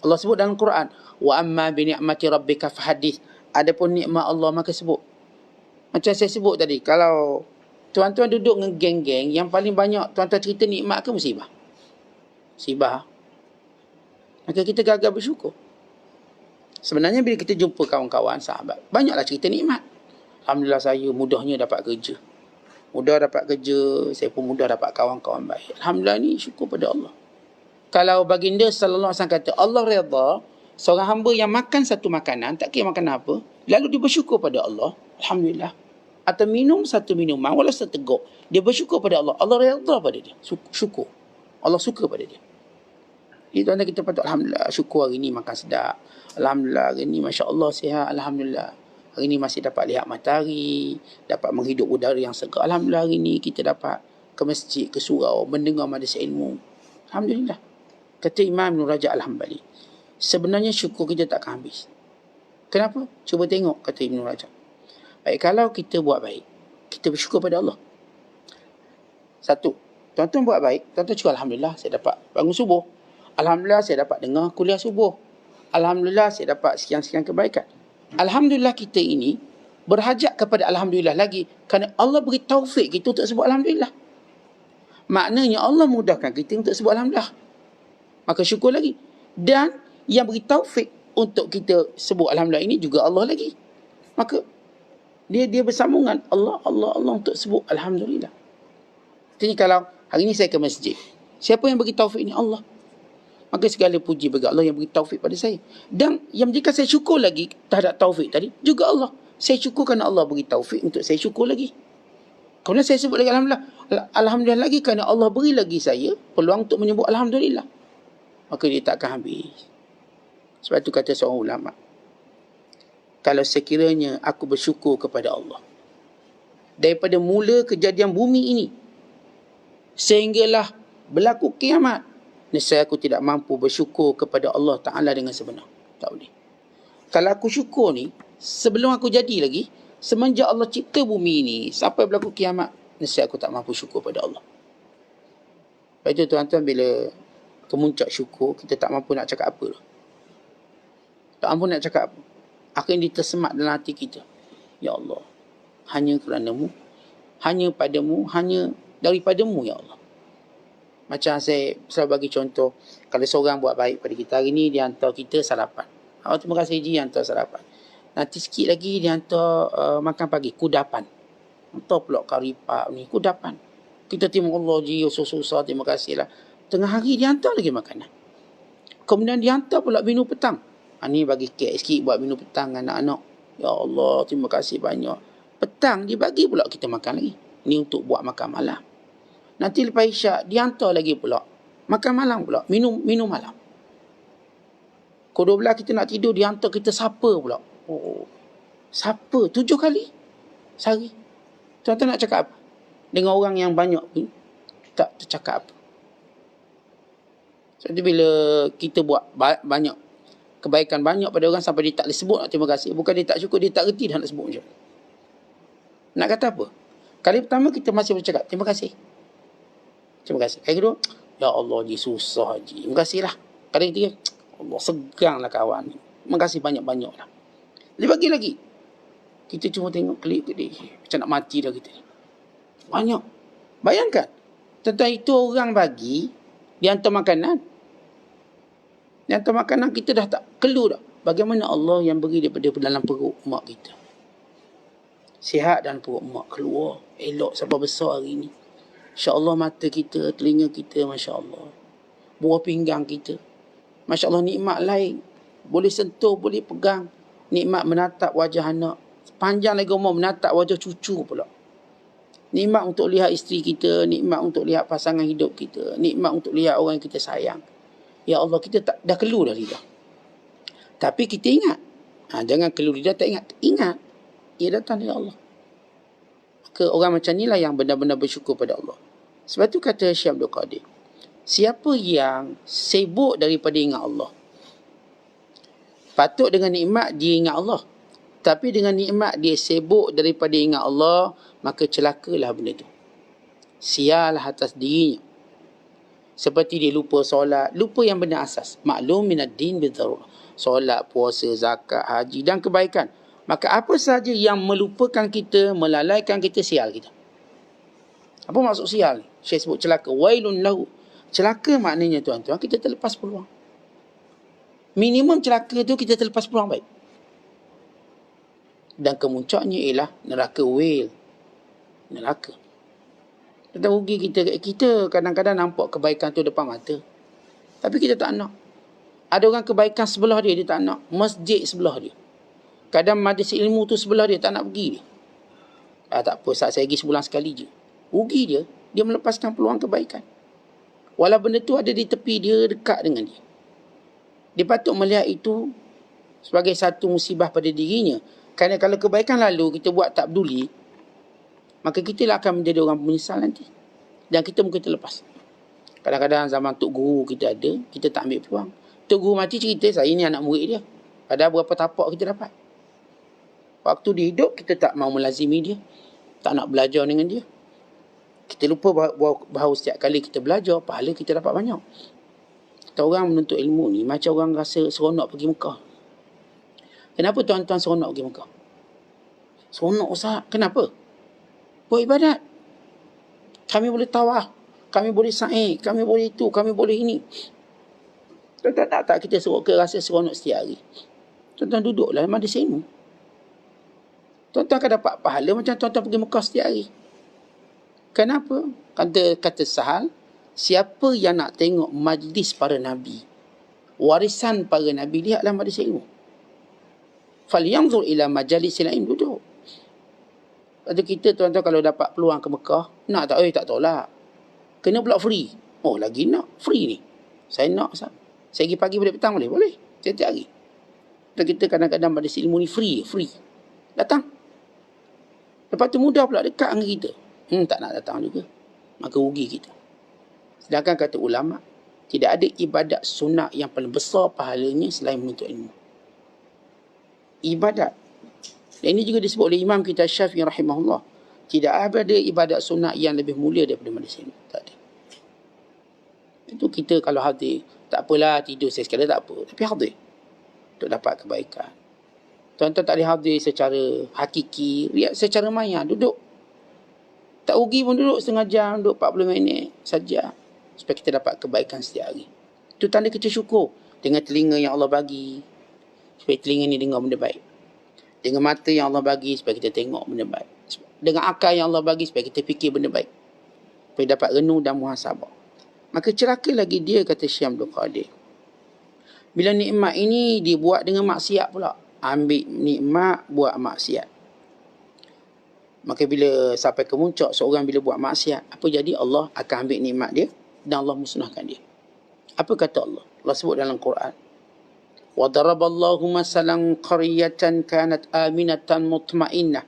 Allah sebut dalam Quran. Wa amma bi ni'mati rabbika fahadith. Adapun nikmat Allah maka sebut. Macam saya sebut tadi. Kalau tuan-tuan duduk dengan geng-geng, yang paling banyak tuan-tuan cerita nikmat ke musibah? Musibah. Maka kita gagal bersyukur. Sebenarnya bila kita jumpa kawan-kawan, sahabat, banyaklah cerita nikmat. Alhamdulillah saya mudahnya dapat kerja. Mudah dapat kerja, saya pun mudah dapat kawan-kawan baik. Alhamdulillah ni syukur pada Allah. Kalau baginda sallallahu alaihi wasallam kata, Allah redha seorang hamba yang makan satu makanan, tak kira makan apa, lalu dia bersyukur pada Allah, Alhamdulillah. Atau minum satu minuman, walau seteguk, dia bersyukur pada Allah. Allah redha pada dia. Syukur. Allah suka pada dia. Jadi tuan-tuan, kita patut Alhamdulillah, syukur hari ni makan sedap. Alhamdulillah hari ni Masya Allah sihat. Alhamdulillah hari ni masih dapat lihat matahari, dapat menghidup udara yang segar. Alhamdulillah hari ni kita dapat ke masjid, ke surau, mendengar majlis ilmu. Alhamdulillah. Kata Imam Ibn Rajab Al-Hambali, sebenarnya syukur kita takkan habis. Kenapa? Cuba tengok, kata Ibn Rajab. Baik, kalau kita buat baik, kita bersyukur pada Allah. Satu, tuan-tuan buat baik, tuan-tuan cakap Alhamdulillah saya dapat bangun subuh. Alhamdulillah saya dapat dengar kuliah subuh. Alhamdulillah saya dapat sekian-sekian kebaikan. Alhamdulillah kita ini berhajat kepada Alhamdulillah lagi. Kerana Allah beri taufik kita untuk sebut Alhamdulillah. Maknanya Allah mudahkan kita untuk sebut Alhamdulillah. Maka syukur lagi. Dan yang beri taufik untuk kita sebut Alhamdulillah ini juga Allah lagi. Maka dia bersambungan Allah untuk sebut Alhamdulillah. Jadi kalau hari ini saya ke masjid, siapa yang beri taufik ini? Allah. Maka segala puji bagi Allah yang beri taufik pada saya. Dan yang jika saya syukur lagi terhadap taufik tadi, juga Allah. Saya syukur kerana Allah beri taufik untuk saya syukur lagi. Kemudian saya sebut lagi Alhamdulillah. Alhamdulillah lagi kerana Allah beri lagi saya peluang untuk menyebut Alhamdulillah. Maka dia takkan habis. Sebab itu kata seorang ulama, kalau sekiranya aku bersyukur kepada Allah daripada mula kejadian bumi ini sehinggalah berlaku kiamat, nescaya aku tidak mampu bersyukur kepada Allah Ta'ala dengan sebenar. Tak boleh. Kalau aku syukur ni, sebelum aku jadi lagi, semenjak Allah cipta bumi ni, sampai berlaku kiamat, nescaya aku tak mampu syukur pada Allah. Sebab itu tuan-tuan, bila kemuncak syukur, kita tak mampu nak cakap apa. Tak mampu nak cakap apa. Akhirnya tersemat dalam hati kita. Ya Allah, hanya kerana-Mu, hanya padamu, hanya daripadamu, Ya Allah. Macam saya selalu bagi contoh, kalau seorang buat baik pada kita hari ni, dia hantar kita sarapan. Oh, terima kasih Ji, hantar sarapan. Nanti sikit lagi dia hantar makan pagi, kudapan. Hantar pula kari pak ni, kudapan. Kita terima Allah Ji, susah-susah, terima kasih lah. Tengah hari dia hantar lagi makanan. Kemudian dia hantar pula minum petang. Ni bagi kek sikit buat minum petang anak-anak. Ya Allah, terima kasih banyak. Petang dia bagi pula kita makan lagi. Ni untuk buat makan malam. Nanti lepas isyak dia hantar lagi pula makan malam pula, minum malam. Pukul 12 kita nak tidur, dia hantar kita supper pula. Oh, supper 7 kali sehari. Tuan-tuan nak cakap apa? Dengan orang yang banyak pun tak tercakap apa. Sebab tu bila kita buat banyak kebaikan banyak pada orang sampai dia tak boleh sebut nak terima kasih. Bukan dia tak syukur, dia tak reti dah nak sebut macam. Nak kata apa? Kali pertama kita masih boleh cakap terima kasih. Terima kasih. Kali kedua, ya Allah Ji, susah Ji. Terima kasih lah. Kali ketiga, Allah seganglah kawan. Terima kasih banyak-banyak lah. Dia bagi lagi. Kita cuma tengok klik ke dia. Macam nak mati dah kita. Banyak. Bayangkan. Tentang itu orang bagi, dia hantar makanan. Dia hantar makanan, kita dah tak keluar dah. Bagaimana Allah yang beri daripada dalam perut mak kita. Sihat dalam perut mak keluar. Elok sampai besar hari ni. InsyaAllah mata kita, telinga kita, Masya Allah. Buah pinggang kita. Masya Allah, nikmat lain. Boleh sentuh, boleh pegang. Nikmat menatap wajah anak. Panjang lagi umur menatap wajah cucu pula. Nikmat untuk lihat isteri kita. Nikmat untuk lihat pasangan hidup kita. Nikmat untuk lihat orang yang kita sayang. Ya Allah, kita tak, dah keluar dah lidah. Tapi kita ingat. Jangan keluar lidah tak ingat. Ingat. Ia datang dari Allah. Maka orang macam inilah yang benar-benar bersyukur pada Allah. Sebab tu kata Syekh Abdul Qadir, siapa yang sibuk daripada ingat Allah, patut dengan nikmat dia ingat Allah. Tapi dengan nikmat dia sibuk daripada ingat Allah, maka celakalah benda tu. Sialah atas dirinya. Seperti dia lupa solat, lupa yang benar asas. Maklum minad din bidarurah. Solat, puasa, zakat, haji dan kebaikan. Maka apa sahaja yang melupakan kita, melalaikan kita, sial kita. Apa maksud sial ni? Syekh sebut celaka. Wailun lahu. Celaka maknanya tuan-tuan, kita terlepas peluang. Minimum celaka tu kita terlepas peluang baik. Dan kemuncaknya ialah neraka wail. Neraka. Kita rugi kita kadang-kadang nampak kebaikan tu depan mata. Tapi kita tak nak. Ada orang kebaikan sebelah dia, dia tak nak. Masjid sebelah dia. Kadang majlis ilmu tu sebelah dia, tak nak pergi dia. Tak apa, saat saya pergi sebulan sekali je. Rugi dia, dia melepaskan peluang kebaikan. Walau benda tu ada di tepi dia, dekat dengan dia. Dia patut melihat itu sebagai satu musibah pada dirinya. Kerana kalau kebaikan lalu kita buat tak peduli, maka kita lah akan menjadi orang menyesal nanti. Dan kita mungkin terlepas. Kadang-kadang zaman Tok Guru kita ada, kita tak ambil peluang. Tok Guru mati cerita, saya ni anak murid dia. Padahal berapa tapak kita dapat. Waktu dia hidup, kita tak mau melazimi dia. Tak nak belajar dengan dia. Kita lupa bahawa setiap kali kita belajar, pahala kita dapat banyak. Kita orang menuntut ilmu ni, macam orang rasa seronok pergi Mekah. Kenapa tuan-tuan seronok pergi Mekah? Seronok Ustaz. Kenapa? Buat ibadat. Kami boleh tawaf. Kami boleh sa'i. Kami boleh itu. Kami boleh ini. Tuan-tuan tak kita rasa seronok setiap hari. Tuan-tuan duduklah majlis ilmu. Tuan-tuan akan dapat pahala macam tuan-tuan pergi Mekah setiap hari. Kenapa? Kata Sahal, siapa yang nak tengok majlis para Nabi, warisan para Nabi, lihatlah majlis ilmu. Falyanzur ila majalisil ilm, duduk. Lepas tu kita tuan-tuan kalau dapat peluang ke Mekah, nak tak? Tak tolak. Kena pula free. Oh, lagi nak free ni. Saya nak. Saya pergi pagi balik petang boleh? Boleh. Setiap hari. Dan kita kadang-kadang pada ilmu ni free. Datang. Lepas tu mudah pula dekat dengan kita. Tak nak datang juga. Maka rugi kita. Sedangkan kata ulama, tidak ada ibadat sunat yang paling besar pahalanya selain menuntut ilmu. Ibadat. Dan ini juga disebut oleh Imam kita Syafi'i rahimahullah. Tidak ada ibadat sunat yang lebih mulia daripada majlis ilmu. Tak ada. Itu kita kalau hadir, tak apalah tidur sekali tak apa. Tapi hadir. Untuk dapat kebaikan. Tuan-tuan tak boleh hadir secara hakiki. Secara maya. Duduk. Tak rugi pun duduk setengah jam. Duduk 40 minit saja. Supaya kita dapat kebaikan setiap hari. Itu tanda kita syukur. Dengan telinga yang Allah bagi. Supaya telinga ni dengar benda baik. Dengan mata yang Allah bagi. Supaya kita tengok benda baik. Dengan akal yang Allah bagi. Supaya kita fikir benda baik. Supaya dapat renung dan muhasabah. Maka celaka lagi dia, kata Syekh Abdul Qadir. Bila nikmat ini dibuat dengan maksiat pula. Ambil nikmat, buat maksiat. Maka bila sampai ke muncak seorang bila buat maksiat, apa jadi? Allah akan ambil nikmat dia dan Allah musnahkan dia. Apa kata Allah? Allah sebut dalam Quran. Wa daraballahu masalan qaryatan kanat aminatan mutmainnah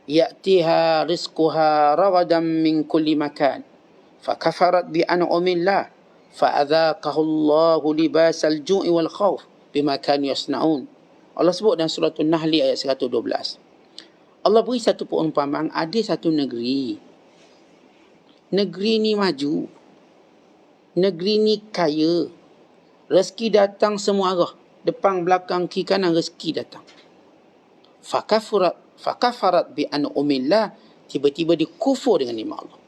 ya'tiha rizquha ragadan min kulli makan fakafarat bi an'amillah fa'adhaqahu Allahu libasal ju'i wal khawf bima kanu yasna'un. Allah sebut dalam surah An-Nahl ayat 112. Allah beri satu perumpamaan, ada satu negeri. Negeri ni maju. Negeri ni kaya. Rezeki datang semua arah. Depan, belakang, kiri, kanan, rezeki datang. Fakafarat bi an'amillah. Tiba-tiba dia kufur dengan nikmat Allah.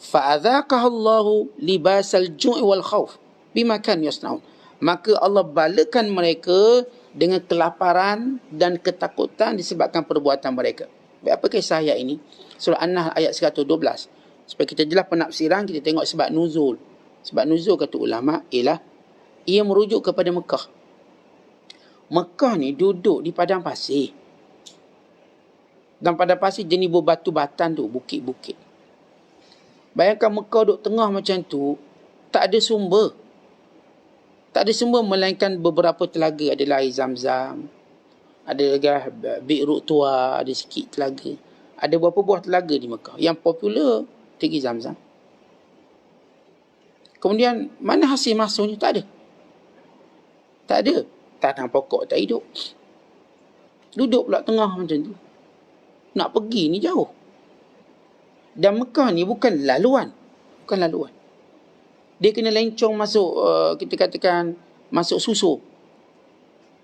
Fa'adhaqahu Allahu libasal ju'i wal khawf bima kanu yasna'un. Maka Allah balakan mereka dengan kelaparan dan ketakutan disebabkan perbuatan mereka. Apa kisah ayat ini? Surah An-Nahl ayat 112. Supaya kita jelas penafsiran, kita tengok sebab nuzul. Sebab nuzul kata ulama' ialah ia merujuk kepada Mekah. Mekah ni duduk di padang pasir. Dan padang pasir jenis berbatu-batan tu, bukit-bukit. Bayangkan Mekah duduk tengah macam tu, tak ada sumber. Tak ada sumber melainkan beberapa telaga. Ada air Zam-Zam. Ada lagi Bi'ru Tua. Ada sikit telaga. Ada berapa buah telaga di Mekah. Yang popular, Tegi Zam-Zam. Kemudian, mana hasil mahsulnya? Tak ada. Tak ada. Tanam pokok tak hidup. Duduk pula tengah macam tu. Nak pergi ni jauh. Dan Mekah ni bukan laluan. Bukan laluan. Dia kena lencong masuk, kita katakan, masuk susu.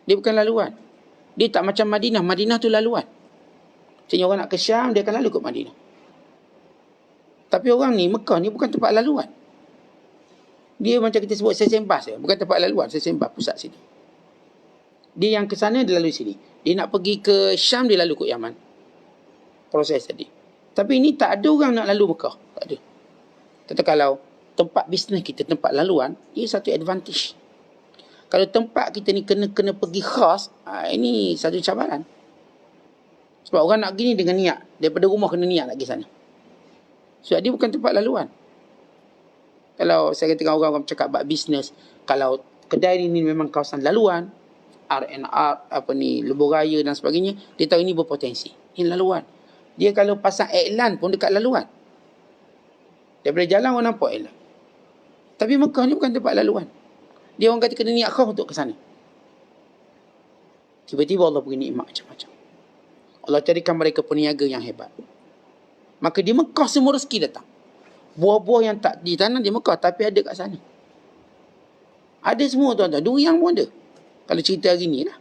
Dia bukan laluan. Dia tak macam Madinah. Madinah tu laluan. Maksudnya orang nak ke Syam, dia akan lalu ke Madinah. Tapi orang ni, Mekah ni bukan tempat laluan. Dia macam kita sebut sesembas. Bukan tempat laluan, sesembas pusat sini. Dia yang ke sana, dia lalu sini. Dia nak pergi ke Syam, dia lalu ke Yaman. Proses tadi. Tapi ini tak ada orang nak lalu Mekah. Tak ada. Tetapi kalau tempat bisnes kita, tempat laluan, ia satu advantage. Kalau tempat kita ni kena pergi khas, ini satu cabaran. Sebab orang nak pergi ni dengan niat. Daripada rumah kena niat nak pergi sana. Sebab dia bukan tempat laluan. Kalau saya katakan orang cakap bab bisnes, kalau kedai ni memang kawasan laluan, R&R, Lebuh Raya dan sebagainya, dia tahu ini berpotensi. Ini laluan. Dia kalau pasang iklan pun dekat laluan. Daripada jalan orang nampak iklan. Tapi Mekah ni bukan tempat laluan. Dia orang kata kena niat khas untuk ke sana. Tiba-tiba Allah beri nikmat macam-macam. Allah carikan mereka peniaga yang hebat. Maka di Mekah semua rezeki datang. Buah-buah yang tak ditanam di Mekah, tapi ada kat sana. Ada semua tuan-tuan. Durian pun ada. Kalau cerita hari ni lah.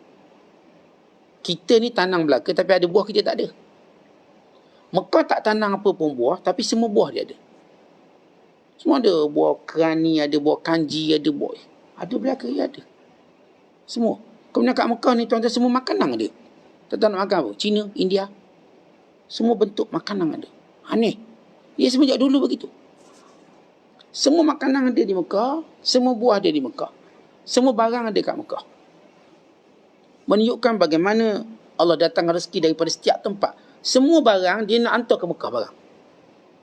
Kita ni tanam belaka, tapi ada buah kita tak ada. Mekah tak tanam apa pun buah, tapi semua buah dia ada. Semua ada. Buah kerani, ada buah kanji, ada buah. Ada belaka, ya ada. Semua. Kemudian kat Mekah ni tuan-tuan semua makanan ada. Tuan-tuan nak makan apa? Cina, India. Semua bentuk makanan ada. Aneh. Ia semenjak dulu begitu. Semua makanan ada di Mekah. Semua buah ada di Mekah. Semua barang ada kat Mekah. Menunjukkan bagaimana Allah datang rezeki daripada setiap tempat. Semua barang dia nak hantar ke Mekah barang.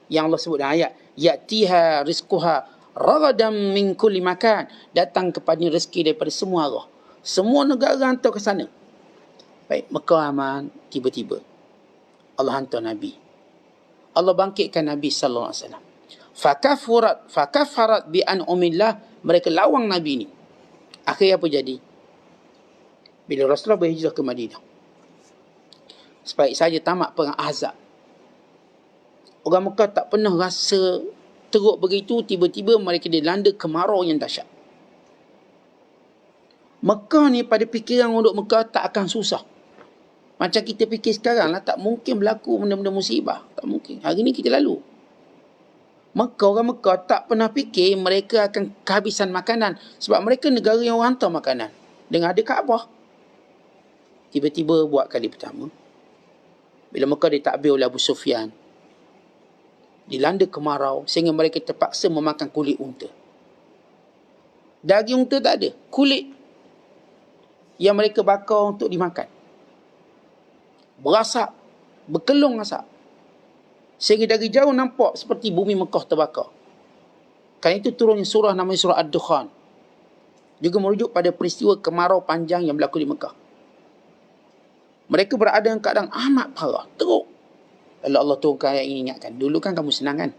Yang Allah sebut dalam ayat, ya'tiha rizquha ragadan min kulli makan, datang kepadanya rezeki daripada semua arah. Semua negara hantar ke sana. Baik, Mekah aman, tiba-tiba Allah hantar Nabi. Allah bangkitkan Nabi sallallahu alaihi wasallam. Fakafarat bi an'umillah, mereka lawang Nabi ni. Akhirnya apa jadi? Bila Rasulullah berhijrah ke Madinah, sebaik saja tamat perang Ahzab, orang Mekah tak pernah rasa teruk begitu, tiba-tiba mereka dilanda kemarau yang dahsyat. Mekah ni pada fikiran untuk Mekah tak akan susah. Macam kita fikir sekarang lah, tak mungkin berlaku benda-benda musibah. Tak mungkin. Hari ni kita lalu. Orang Mekah tak pernah fikir mereka akan kehabisan makanan. Sebab mereka negara yang orang hantar makanan. Dengan ada Kaabah. Tiba-tiba buat kali pertama, bila Mekah ditakbir oleh Abu Sufyan, dilanda kemarau sehingga mereka terpaksa memakan kulit unta. Daging unta tak ada, kulit yang mereka bakar untuk dimakan. Berasap, berkelung asap. Sehingga dari jauh nampak seperti bumi Mekah terbakar. Kerana itu turunnya surah namanya surah Ad-Dukhan. Juga merujuk pada peristiwa kemarau panjang yang berlaku di Mekah. Mereka berada dalam keadaan amat parah, teruk. Lalu Allah turunkan ayat ini ingatkan. Dulu kan kamu senang kan?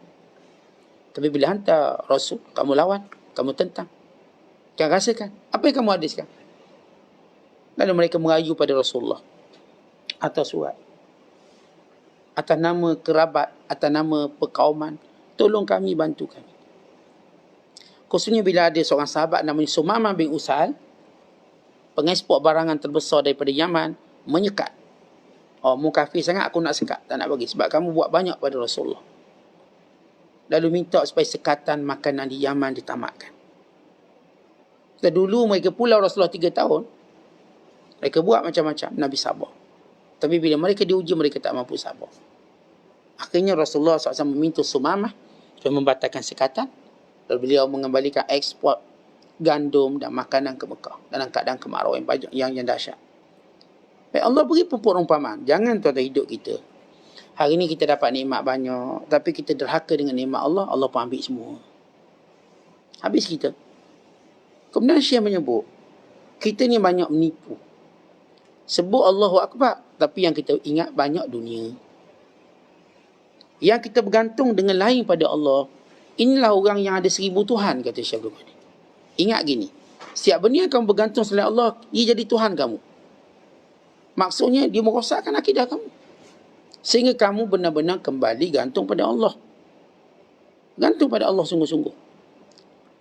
Tapi bila hantar Rasul, kamu lawan, kamu tentang. Kan rasakan. Apa yang kamu ada sekarang? Lalu mereka merayu pada Rasulullah atas surat, atas nama kerabat, atas nama perkauman, tolong kami, bantu kami. Khususnya bila ada seorang sahabat namanya Sumamah bin Usal, pengeksport barangan terbesar daripada Yaman, menyekat. Oh, mu kafir sangat, aku nak sekat, tak nak bagi sebab kamu buat banyak pada Rasulullah. Lalu minta supaya sekatan makanan di Yaman ditamatkan. Dulu mereka pulau Rasulullah 3 tahun, mereka buat macam-macam, Nabi sabar. Tapi bila mereka diuji, mereka tak mampu sabar. Akhirnya Rasulullah SAW meminta Sumamah supaya membatalkan sekatan. Lalu beliau mengembalikan ekspor gandum dan makanan ke Mekah dalam keadaan kemarau yang dahsyat. Baik, Allah beri perumpamaan. Jangan tuan-tuan hidup kita. Hari ni kita dapat nikmat banyak, tapi kita derhaka dengan nikmat Allah, Allah pun ambil semua. Habis kita. Kemudian Syekh menyebut, kita ni banyak menipu. Sebut Allahu Akbar, tapi yang kita ingat banyak dunia. Yang kita bergantung dengan lain pada Allah, inilah orang yang ada 1000 Tuhan, kata Syekh Abdul Qadir. Ingat gini, setiap benda yang kamu bergantung selain Allah, ia jadi Tuhan kamu. Maksudnya, dia merosakkan akidah kamu. Sehingga kamu benar-benar kembali gantung pada Allah. Gantung pada Allah sungguh-sungguh.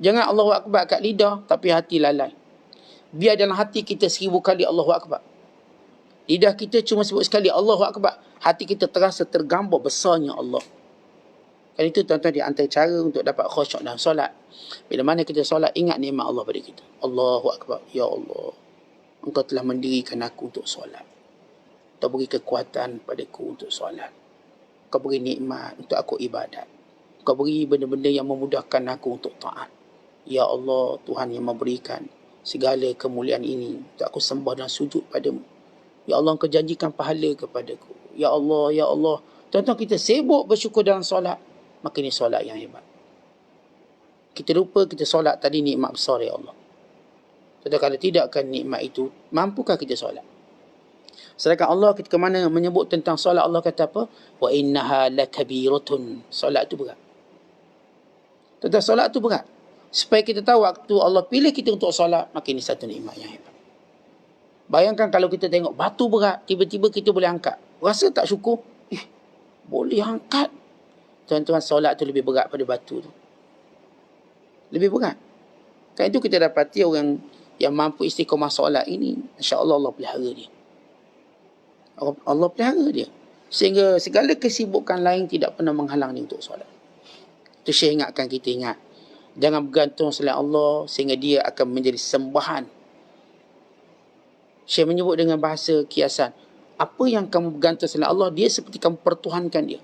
Jangan Allahu Akbar kat lidah, tapi hati lalai. Biar dalam hati kita 1000 kali Allahu Akbar. Lidah kita cuma sebut sekali Allahu Akbar, hati kita terasa tergambar besarnya Allah. Kan itu tuan-tuan di antara cara untuk dapat khusyuk dalam solat. Bila mana kita solat, ingat nikmat Allah pada kita. Allahu Akbar. Ya Allah, Engkau telah mendirikan aku untuk solat. Engkau beri kekuatan padaku untuk solat. Engkau beri nikmat untuk aku ibadat. Engkau beri benda-benda yang memudahkan aku untuk taat. Ya Allah, Tuhan yang memberikan segala kemuliaan ini untuk aku sembah dan sujud padamu. Ya Allah, Engkau janjikan pahala kepadaku. Ya Allah, Ya Allah. Tuan-tuan, kita sibuk bersyukur dalam solat, maka ini solat yang hebat. Kita lupa kita solat tadi nikmat besar ya Allah. Tetapi kalau tidak akan nikmat itu, mampukah kita solat? Sedangkan Allah ketika mana menyebut tentang solat, Allah kata apa? Wa innaha lakabiratun. Solat itu berat. Tetapi solat itu berat. Supaya kita tahu waktu Allah pilih kita untuk solat, maka ini satu nikmat yang hebat. Bayangkan kalau kita tengok batu berat, tiba-tiba kita boleh angkat. Rasa tak syukur? Boleh angkat. Tuan-tuan, solat tu lebih berat pada batu tu. Lebih berat. Kan itu kita dapati orang yang mampu istiqamah solat ini, insya-Allah Allah pelihara dia. Allah pelihara dia. Sehingga segala kesibukan lain tidak pernah menghalang dia untuk solat. Itu Syekh ingatkan kita ingat. Jangan bergantung selain Allah sehingga dia akan menjadi sembahan. Syekh menyebut dengan bahasa kiasan, apa yang kamu bergantung selain Allah, dia seperti kamu pertuhankan dia.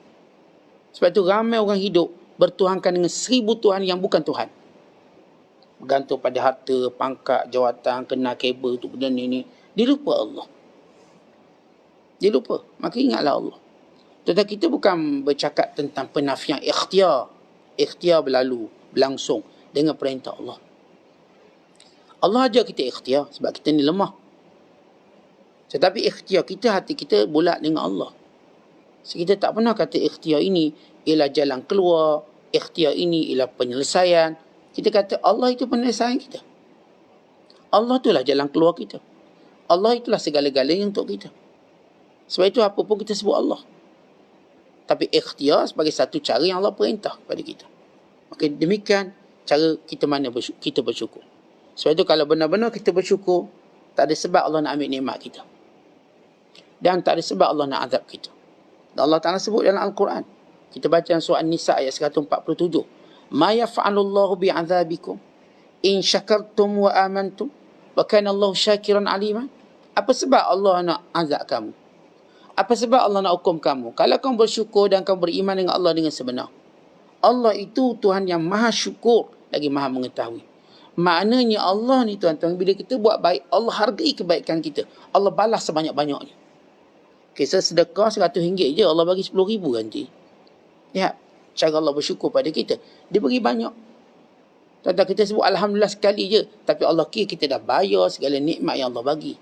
Sebab itu ramai orang hidup bertuhankan dengan 1000 Tuhan yang bukan Tuhan. Bergantung pada harta, pangkat, jawatan, kena kabel tu dan ini. Dia lupa Allah. Dia lupa. Maka ingatlah Allah. Tetapi kita bukan bercakap tentang penafian ikhtiar. Ikhtiar berlangsung dengan perintah Allah. Allah ajar kita ikhtiar sebab kita ni lemah. Tetapi ikhtiar kita, hati kita bulat dengan Allah. So, kita tak pernah kata ikhtiar ini ialah jalan keluar, ikhtiar ini ialah penyelesaian. Kita kata Allah itu penyelesaian kita. Allah itulah jalan keluar kita. Allah itulah segala-galanya untuk kita. Sebab itu apa pun kita sebut Allah. Tapi ikhtiar sebagai satu cara yang Allah perintah kepada kita. Maka demikian cara kita kita bersyukur. Sebab itu kalau benar-benar kita bersyukur, tak ada sebab Allah nak ambil nikmat kita. Dan tak ada sebab Allah nak azab kita. Dan Allah Ta'ala sebut dalam Al-Quran. Kita baca dalam surah An-Nisa ayat 147. Ma yaf'alullahu bi'azabikum in syakartum wa amantum wa kana Allahu syakiran alima. Apa sebab Allah nak azab kamu? Apa sebab Allah nak hukum kamu? Kalau kamu bersyukur dan kamu beriman dengan Allah dengan sebenar. Allah itu Tuhan yang maha syukur lagi maha mengetahui. Maknanya Allah ni tuan-tuan, bila kita buat baik, Allah hargai kebaikan kita. Allah balas sebanyak-banyaknya. Kisah sedekah RM100 je, Allah bagi RM10,000 nanti. Ya, cara Allah bersyukur pada kita. Dia bagi banyak. Tuan-tuan, kita sebut Alhamdulillah sekali je. Tapi Allah kira kita dah bayar segala nikmat yang Allah bagi.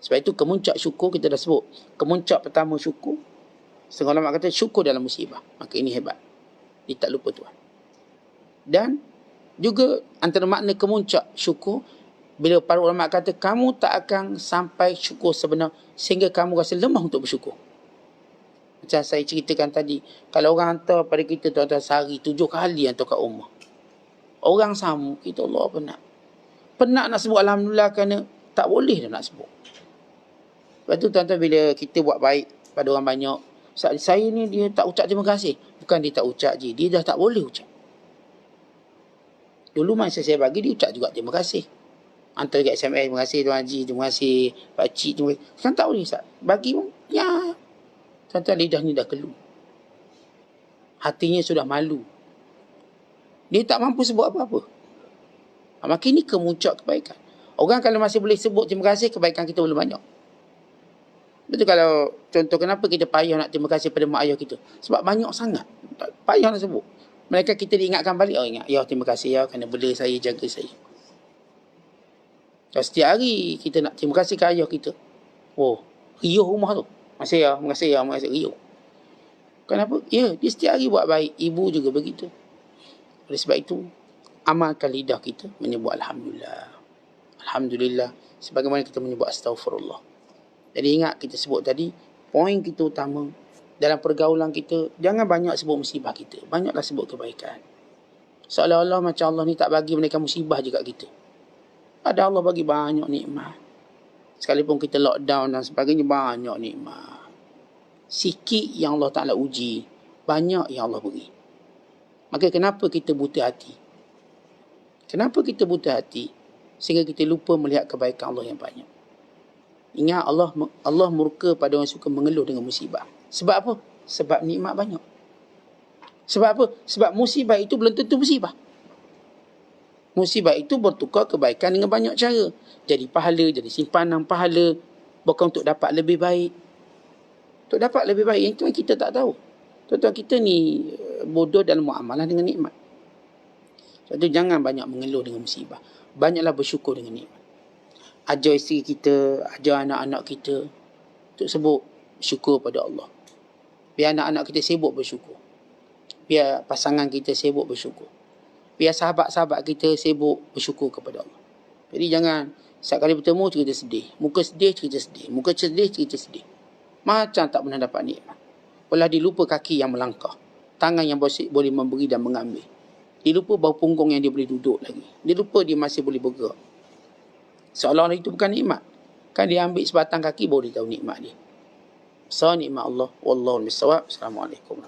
Sebab itu kemuncak syukur kita dah sebut. Kemuncak pertama syukur. Setengah ulama kata syukur dalam musibah. Maka ini hebat. Dia tak lupa Tuhan. Dan juga antara makna kemuncak syukur, bila para ulama kata kamu tak akan sampai syukur sebenar sehingga kamu rasa lemah untuk bersyukur. Macam saya ceritakan tadi, kalau orang hantar pada kita tuan-tuan sehari 7 kali hantar kat rumah. Orang sama, kita Allah penat. Penat nak sebut Alhamdulillah kerana tak boleh dah nak sebut. Lepas tu tuan-tuan, bila kita buat baik pada orang banyak, saya ni dia tak ucap terima kasih. Bukan dia tak ucap je, dia dah tak boleh ucap. Dulu masa saya bagi, dia ucap juga terima kasih. Hantar dekat SMS, terima kasih Tuan Haji, terima kasih Pak Cik, terima kasih. Sekarang tak boleh Ustaz. Bagi pun, ya. Tuan-tuan, lidah ni dah keluh. Hatinya sudah malu. Dia tak mampu sebut apa-apa. Maka ini kemuncak kebaikan. Orang kalau masih boleh sebut terima kasih, kebaikan kita belum banyak. Betul kalau, contoh kenapa kita payah nak terima kasih pada mak ayah kita? Sebab banyak sangat. Payah nak sebut. Mereka kita diingatkan balik, oh ingat, ya terima kasih ya kerana bela saya, jaga saya. Kalau setiap hari kita nak terima kasih ke ayah kita, oh, riuh rumah tu. Masih ya, terima kasih ya, terima kasih, riuh. Kenapa? Ya, dia setiap hari buat baik. Ibu juga begitu. Oleh sebab itu, amalkan lidah kita menyebut Alhamdulillah. Alhamdulillah. Sebagaimana kita menyebut Astaghfirullah. Jadi ingat kita sebut tadi, poin kita utama dalam pergaulan kita, jangan banyak sebut musibah kita. Banyaklah sebut kebaikan. Seolah-olah macam Allah ni tak bagi mereka musibah je kat kita. Ada Allah bagi banyak nikmat. Sekalipun kita lockdown dan sebagainya, banyak nikmat. Sikit yang Allah Ta'ala uji, banyak yang Allah beri. Maka kenapa kita buta hati? Kenapa kita buta hati? Sehingga kita lupa melihat kebaikan Allah yang banyak. Ingat Allah murka pada orang suka mengeluh dengan musibah. Sebab apa? Sebab nikmat banyak. Sebab apa? Sebab musibah itu belum tentu musibah. Musibah itu bertukar kebaikan dengan banyak cara. Jadi pahala, jadi simpanan pahala. Bukan untuk dapat lebih baik. Untuk dapat lebih baik, yang itu kita tak tahu. Tuan-tuan, kita ni bodoh dalam muamalah dengan nikmat. Sebab itu jangan banyak mengeluh dengan musibah. Banyaklah bersyukur dengan nikmat. Ajar isteri kita, ajar anak-anak kita untuk sebut syukur pada Allah. Biar anak-anak kita sibuk bersyukur. Biar pasangan kita sibuk bersyukur. Biar sahabat-sahabat kita sibuk bersyukur kepada Allah. Jadi jangan setiap kali bertemu cerita sedih. Muka sedih, cerita sedih. Muka sedih, cerita sedih. Macam tak pernah dapat nikmat. Walau dilupa kaki yang melangkah. Tangan yang boleh memberi dan mengambil. Dilupa bau punggung yang dia boleh duduk lagi. Dilupa dia masih boleh bergerak. Seolah-olah itu bukan nikmat. Kan dia ambil sebatang kaki baru dia tahu nikmat dia. So nikmat Allah. Wallahul bisawab. Assalamualaikum.